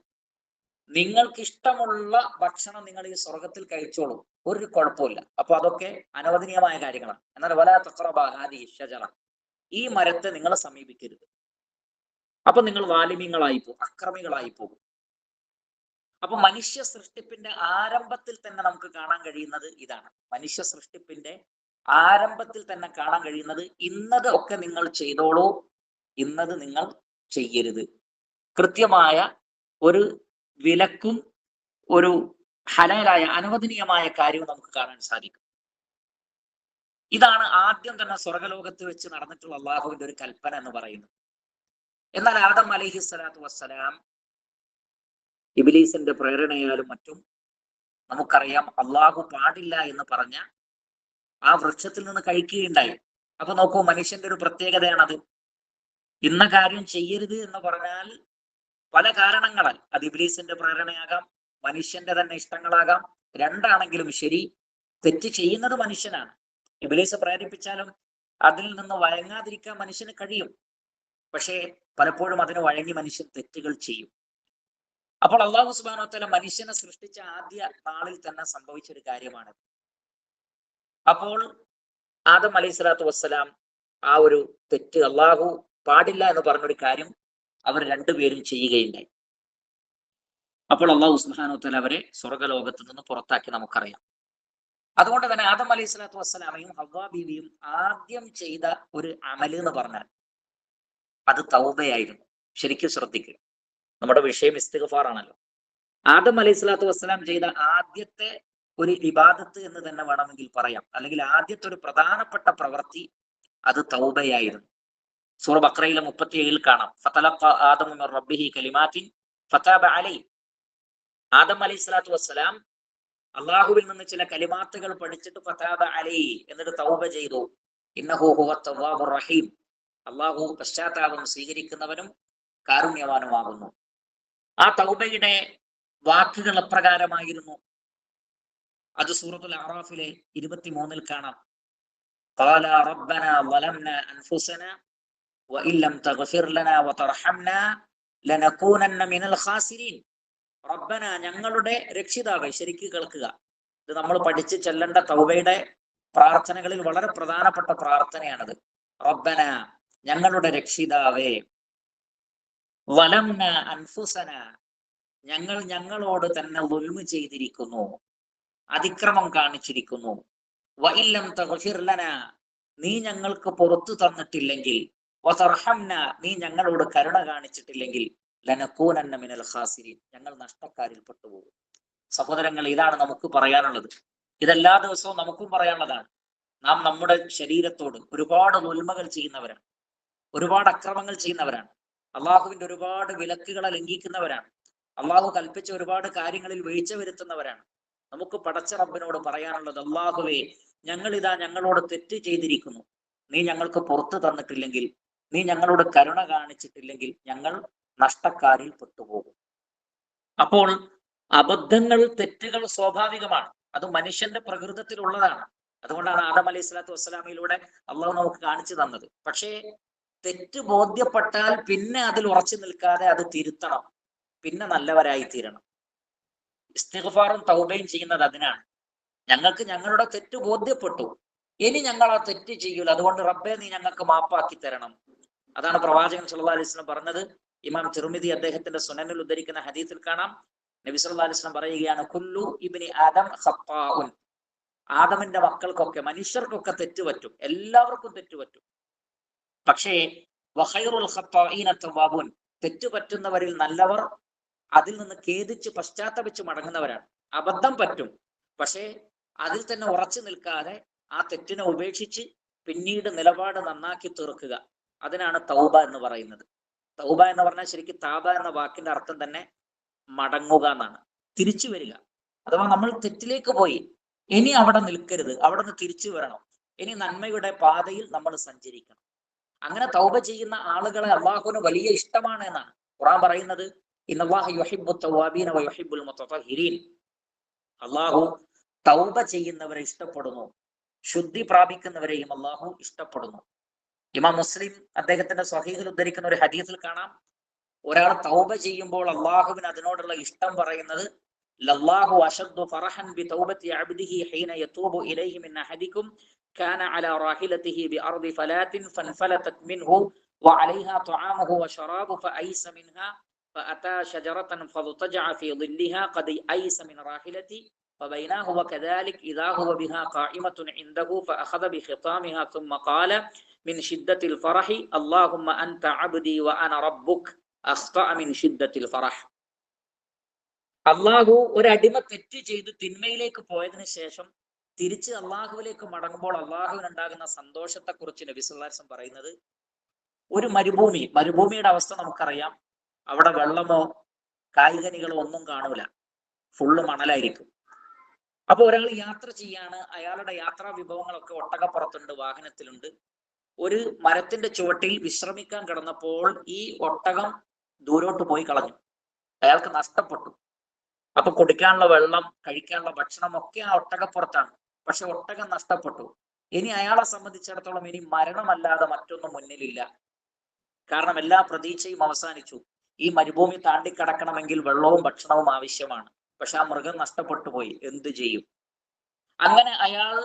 നിങ്ങൾക്ക് ഇഷ്ടമുള്ള ഭക്ഷണം നിങ്ങൾ ഈ സ്വർഗത്തിൽ കഴിച്ചോളൂ, ഒരു കുഴപ്പമില്ല. അപ്പൊ അതൊക്കെ അനുവദനീയമായ കാര്യങ്ങളാണ്. എന്നാൽ വലാ തഖറബാ ഹാദിഹി ഷജറ, ഈ മരത്തെ നിങ്ങൾ സമീപിക്കരുത്. അപ്പൊ നിങ്ങൾ വാലിമ്യങ്ങളായി പോകും, അക്രമികളായി പോകും. അപ്പൊ മനുഷ്യ സൃഷ്ടിപ്പിന്റെ ആരംഭത്തിൽ തന്നെ നമുക്ക് കാണാൻ കഴിയുന്നത് ഇതാണ്. മനുഷ്യ സൃഷ്ടിപ്പിന്റെ ആരംഭത്തിൽ തന്നെ കാണാൻ കഴിയുന്നത്, ഇന്നത് ഒക്കെ നിങ്ങൾ ചെയ്തോളൂ, ഇന്നത് നിങ്ങൾ ചെയ്യരുത്. കൃത്യമായ ഒരു വിലക്കും ഒരു ഹലാലായ അനുവദനീയമായ കാര്യവും നമുക്ക് കാണാൻ സാധിക്കും. ഇതാണ് ആദ്യം തന്നെ സ്വർഗലോകത്ത് വെച്ച് നടന്നിട്ടുള്ള അള്ളാഹുവിന്റെ ഒരു കൽപ്പന എന്ന് പറയുന്നത്. എന്നാൽ ആദം അലൈഹി സ്വലാത്തു വസ്സലാം ഇബ്ലീസിന്റെ പ്രേരണയാലും മറ്റും നമുക്കറിയാം, അള്ളാഹു പാടില്ല എന്ന് പറഞ്ഞ ആ വൃക്ഷത്തിൽ നിന്ന് കഴിക്കുകയുണ്ടായി. അപ്പൊ നോക്കൂ, മനുഷ്യന്റെ ഒരു പ്രത്യേകതയാണത്. ഇന്ന കാര്യം ചെയ്യരുത് എന്ന് പറഞ്ഞാൽ പല കാരണങ്ങളാൽ, അത് ഇബ്ലീസിന്റെ പ്രേരണയാകാം, മനുഷ്യന്റെ തന്നെ ഇഷ്ടങ്ങളാകാം. രണ്ടാണെങ്കിലും ശരി, തെറ്റ് ചെയ്യുന്നത് മനുഷ്യനാണ്. ഇബ്ലീസ് പ്രേരിപ്പിച്ചാലും അതിൽ നിന്ന് വഴങ്ങാതിരിക്കാൻ മനുഷ്യന് കഴിയും. പക്ഷേ പലപ്പോഴും അതിന് വഴങ്ങി മനുഷ്യൻ തെറ്റുകൾ ചെയ്യും. അപ്പോൾ അല്ലാഹു സുബ്ഹാനഹു വ തആല മനുഷ്യനെ സൃഷ്ടിച്ച ആദ്യ നാളിൽ തന്നെ സംഭവിച്ചൊരു കാര്യമാണ്. അപ്പോൾ ആദം അലൈഹി സ്വലാത്തു വസ്സലാം ആ ഒരു തെറ്റ്, അള്ളാഹു പാടില്ല എന്ന് പറഞ്ഞൊരു കാര്യം അവർ രണ്ടുപേരും ചെയ്യുകയുണ്ടായി. അപ്പോൾ അല്ലാഹു സുബ്ഹാനഹു വ തആല അവരെ സ്വർഗലോകത്ത് നിന്ന് പുറത്താക്കി നമുക്കറിയാം. അതുകൊണ്ട് തന്നെ ആദം അലൈഹി സ്വലാത്തു വസ്സലാമയും ഹവ്വാ ബീവിയും ആദ്യം ചെയ്ത ഒരു അമല് എന്ന് പറഞ്ഞാൽ അത് തൗബയായിരുന്നു. ശരിക്കും ശ്രദ്ധിക്കുക, നമ്മുടെ വിഷയം ഇസ്തിഗ്ഫാർ ആണല്ലോ. ആദം അലൈഹി സ്വലാത്തു വസ്സലാം ചെയ്ത ആദ്യത്തെ ഒരു ഇബാദത്ത് എന്ന് തന്നെ വേണമെങ്കിൽ പറയാം, അല്ലെങ്കിൽ ആദ്യത്തെ ഒരു പ്രധാനപ്പെട്ട പ്രവൃത്തി അത് തൗബയായിരുന്നു. സൂറ ബഖറയിലെ 37 കാണാം, ഫതലഖ ആദമു മിർ റബ്ബിഹി കലിമാത്തിൻ ഫതാബ അലൈഹി. ആദം അലൈഹി സ്വലാത്തു വസ്സലാം അള്ളാഹുവിൽ നിന്ന് ചില കലിമാത്തുകൾ പഠിച്ചിട്ട് ഫതാബ അലൈഹി, എന്നിട്ട് തൗബ ചെയ്തു. ഇന്നഹു ഹുവ തവ്വാബുർ റഹീം, അള്ളാഹു പശ്ചാത്താപം സ്വീകരിക്കുന്നവനും കാരുണ്യവാനുമാകുന്നു. ആ തൗബയുടെ വാക്കുകൾ എപ്രകാരമായിരുന്നു? അത് സൂറത്തുൽ അറാഫിലെ 23 കാണാം. ഖാല റബ്ബനാ ളലംനാ അൻഫുസനാ വഇൻ ലം തഗ്ഫിർ ലനാ വതർഹംനാ ലനകൂനന്ന മിനൽ ഖാസിരീൻ. റബ്ബന, ഞങ്ങളുടെ രക്ഷിതാവേ. ശരിക്ക് കേൾക്കുക, ഇത് നമ്മൾ പഠിച്ച് ചെല്ലേണ്ട തൗബയുടെ പ്രാർത്ഥനകളിൽ വളരെ പ്രധാനപ്പെട്ട പ്രാർത്ഥനയാണത്. റബ്ബന, ഞങ്ങളുടെ രക്ഷിതാവേ. വലംന അൻഫുസന, ഞങ്ങൾ ഞങ്ങളോട് തന്നെ ദുൽമ് ചെയ്തിരിക്കുന്നു, അതിക്രമം കാണിച്ചിരിക്കുന്നു. വഇൻ ലം തഗ്ഫിർ ലനാ, നീ ഞങ്ങൾക്ക് പുറത്തു തന്നിട്ടില്ലെങ്കിൽ, വതർഹംന, നീ ഞങ്ങളോട് കരുണ കാണിച്ചിട്ടില്ലെങ്കിൽ, ലനകൂനന്ന മിനൽ ഖാസിരീൻ, ഞങ്ങൾ നഷ്ടക്കാരിൽ പെട്ടുപോകും. സഹോദരങ്ങൾ, ഇതാണ് നമുക്ക് പറയാനുള്ളത്. ഇതെല്ലാ ദിവസവും നമുക്കും പറയാനുള്ളതാണ്. നാം നമ്മുടെ ശരീരത്തോട് ഒരുപാട് ദുൽമകൾ ചെയ്യുന്നവരാണ്, ഒരുപാട് അക്രമങ്ങൾ ചെയ്യുന്നവരാണ്, അള്ളാഹുവിന്റെ ഒരുപാട് വിലക്കുകളെ ലംഘിക്കുന്നവരാണ്, അള്ളാഹു കൽപ്പിച്ച ഒരുപാട് കാര്യങ്ങളിൽ വീഴ്ച വരുത്തുന്നവരാണ്. നമുക്ക് പടച്ച റബ്ബിനോട് പറയാനുള്ളത്, അള്ളാഹുവേ, ഞങ്ങളിതാ ഞങ്ങളോട് തെറ്റ് ചെയ്തിരിക്കുന്നു, നീ ഞങ്ങൾക്ക് പുറത്തു തന്നിട്ടില്ലെങ്കിൽ, നീ ഞങ്ങളോട് കരുണ കാണിച്ചിട്ടില്ലെങ്കിൽ ഞങ്ങൾ നഷ്ടക്കാരിൽ പെട്ടുപോകും. അപ്പോൾ അബദ്ധങ്ങൾ, തെറ്റുകൾ സ്വാഭാവികമാണ്. അത് മനുഷ്യന്റെ പ്രകൃതത്തിലുള്ളതാണ്. അതുകൊണ്ടാണ് ആദം അലൈഹി സ്വലാത്തു വസ്സലാമിലൂടെ അള്ളാഹു നമുക്ക് കാണിച്ചു തന്നത്. പക്ഷേ തെറ്റ് ബോധ്യപ്പെട്ടാൽ പിന്നെ അതിൽ ഉറച്ചു നിൽക്കാതെ അത് തിരുത്തണം, പിന്നെ നല്ലവരായി തീരണം. ഇസ്തിഗ്ഫാറും തൗബയും ചെയ്യുന്നത് അതിനാണ്. ഞങ്ങൾക്ക് ഞങ്ങളുടെ തെറ്റ് ബോധ്യപ്പെട്ടു, ഇനി ഞങ്ങൾ ആ തെറ്റ് ചെയ്യൂല, അതുകൊണ്ട് റബ്ബേ നീ ഞങ്ങൾക്ക് മാപ്പാക്കി തരണം. അതാണ് പ്രവാചകൻ സല്ലല്ലാഹു അലൈഹി വസല്ലം പറഞ്ഞത്. ഇമാം തിർമിദി അദ്ദേഹത്തിന്റെ സുനനിൽ ഉദ്ധരിക്കുന്ന ഹദീസിൽ കാണാം, നബി സല്ലല്ലാഹു അലൈഹി വസല്ലം പറയുകയാണ്, കുല്ലു ഇബ്നി ആദം ഖത്താഉൻ. ആദമിന്റെ മക്കൾക്കൊക്കെ, മനുഷ്യർക്കൊക്കെ തെറ്റുപറ്റും, എല്ലാവർക്കും തെറ്റുപറ്റും. പക്ഷേ വഖൈറുൽ ഖത്താഈന തവ്വാബൂൻ, തെറ്റുപറ്റുന്നവരിൽ നല്ലവർ അതിൽ നിന്ന് ഖേദിച്ച് പശ്ചാത്തപിച്ച് മടങ്ങുന്നവരാണ്. അബദ്ധം പറ്റും, പക്ഷേ അതിൽ തന്നെ ഉറച്ചു നിൽക്കാതെ ആ തെറ്റിനെ ഉപേക്ഷിച്ച് പിന്നീട് നിലപാട് നന്നാക്കി തീർക്കുക, അതിനാണ് തൗബ എന്ന് പറയുന്നത്. തൗബ എന്ന് പറഞ്ഞാൽ ശരിക്കും താബ എന്ന വാക്കിന്റെ അർത്ഥം തന്നെ മടങ്ങുക എന്നാണ്, തിരിച്ചു വരിക. അഥവാ നമ്മൾ തെറ്റിലേക്ക് പോയി, ഇനി അവിടെ നിൽക്കരുത്, അവിടെ നിന്ന് തിരിച്ചു വരണം, ഇനി നന്മയുടെ പാതയിൽ നമ്മൾ സഞ്ചരിക്കണം. അങ്ങനെ തൗബ ചെയ്യുന്ന ആളുകളെ അള്ളാഹുവിന് വലിയ ഇഷ്ടമാണ് എന്നാണ് ഖുർആൻ പറയുന്നത്. ഇന്നല്ലാഹ യുഹിബ്ബു തവ്വാബീന വ യുഹിബ്ബുൽ മുതതഹിരീൻ. അള്ളാഹു തൗബ ചെയ്യുന്നവരെ ഇഷ്ടപ്പെടുന്നു, ശുദ്ധി പ്രാപിക്കുന്നവരെയും അള്ളാഹു ഇഷ്ടപ്പെടുന്നു. ഇമാം മുസ്ലിം അദ്ദേഹത്തിന്റെ സ്വഹീഹിൽ ഉദ്ധരിക്കുന്ന ഒരു ഹദീസിൽ കാണാം, ഒരാൾ തൗബ ചെയ്യുമ്പോൾ അള്ളാഹുവിന് അതിനോടുള്ള ഇഷ്ടം പറയുന്നത്, ലല്ലാഹു അശദ്ദു ഫറഹൻ ബി തൗബത്തി അബ്ദിഹി ഹീന യതൂബു ഇലൈഹി മിൻ അഹദികും കാന അലാ റാഹിലതിഹി ബി അർദി ഫലാത്തിൻ ഫൻഫലതത് മിൻഹു വഅലൈഹാ തുആമുഹു വശറാബു ഫഅയ്സ മിൻഹാ ഫഅതാ ശജറതൻ ഫളതജഅ ഫീ ളില്ലിഹാ ഖദ് അയ്സ മിൻ റാഹിലതി فبيناه هو كذلك إذا هو بها قائمة عنده فأخذ بخطامها ثم قال من شدة الفرح اللهم أنت عبدي وأنا ربك أخطأ من شدة الفرح. അള്ളാഹു ഒരു അടിമ തെറ്റ് ചെയ്ത് തിന്മയിലേക്ക് പോയതിനു ശേഷം തിരിച്ച് അള്ളാഹുവിലേക്ക് മടങ്ങുമ്പോൾ അള്ളാഹുവിനുണ്ടാകുന്ന സന്തോഷത്തെ കുറിച്ച് നബി സല്ലല്ലാഹു അലൈഹി വസല്ലം പറയുന്നത്, ഒരു മരുഭൂമിയുടെ അവസ്ഥ നമുക്കറിയാം. അവിടെ വെള്ളമോ കായികനികളോ ഒന്നും കാണൂല, ഫുള്ള് മണലായിരിക്കും. അപ്പൊ ഒരാൾ യാത്ര ചെയ്യാണ്, അയാളുടെ യാത്രാ വിഭവങ്ങളൊക്കെ ഒട്ടകപ്പുറത്തുണ്ട്, വാഹനത്തിലുണ്ട്. ഒരു മരത്തിന്റെ ചുവട്ടിൽ വിശ്രമിക്കാൻ കിടന്നപ്പോൾ ഈ ഒട്ടകം ദൂരോട്ട് പോയി കളഞ്ഞു, അയാൾക്ക് നഷ്ടപ്പെട്ടു. അപ്പൊ കുടിക്കാനുള്ള വെള്ളം, കഴിക്കാനുള്ള ഭക്ഷണം ഒക്കെ ആ ഒട്ടകപ്പുറത്താണ്, പക്ഷെ ഒട്ടകം നഷ്ടപ്പെട്ടു. ഇനി അയാളെ സംബന്ധിച്ചിടത്തോളം ഇനി മരണമല്ലാതെ മറ്റൊന്നും മുന്നിലില്ല. കാരണം എല്ലാ പ്രതീക്ഷയും അവസാനിച്ചു. ഈ മരുഭൂമി താണ്ടിക്കടക്കണമെങ്കിൽ വെള്ളവും ഭക്ഷണവും ആവശ്യമാണ്, പക്ഷെ ആ മൃഗം നഷ്ടപ്പെട്ടു പോയി, എന്തു ചെയ്യും? അങ്ങനെ അയാൾ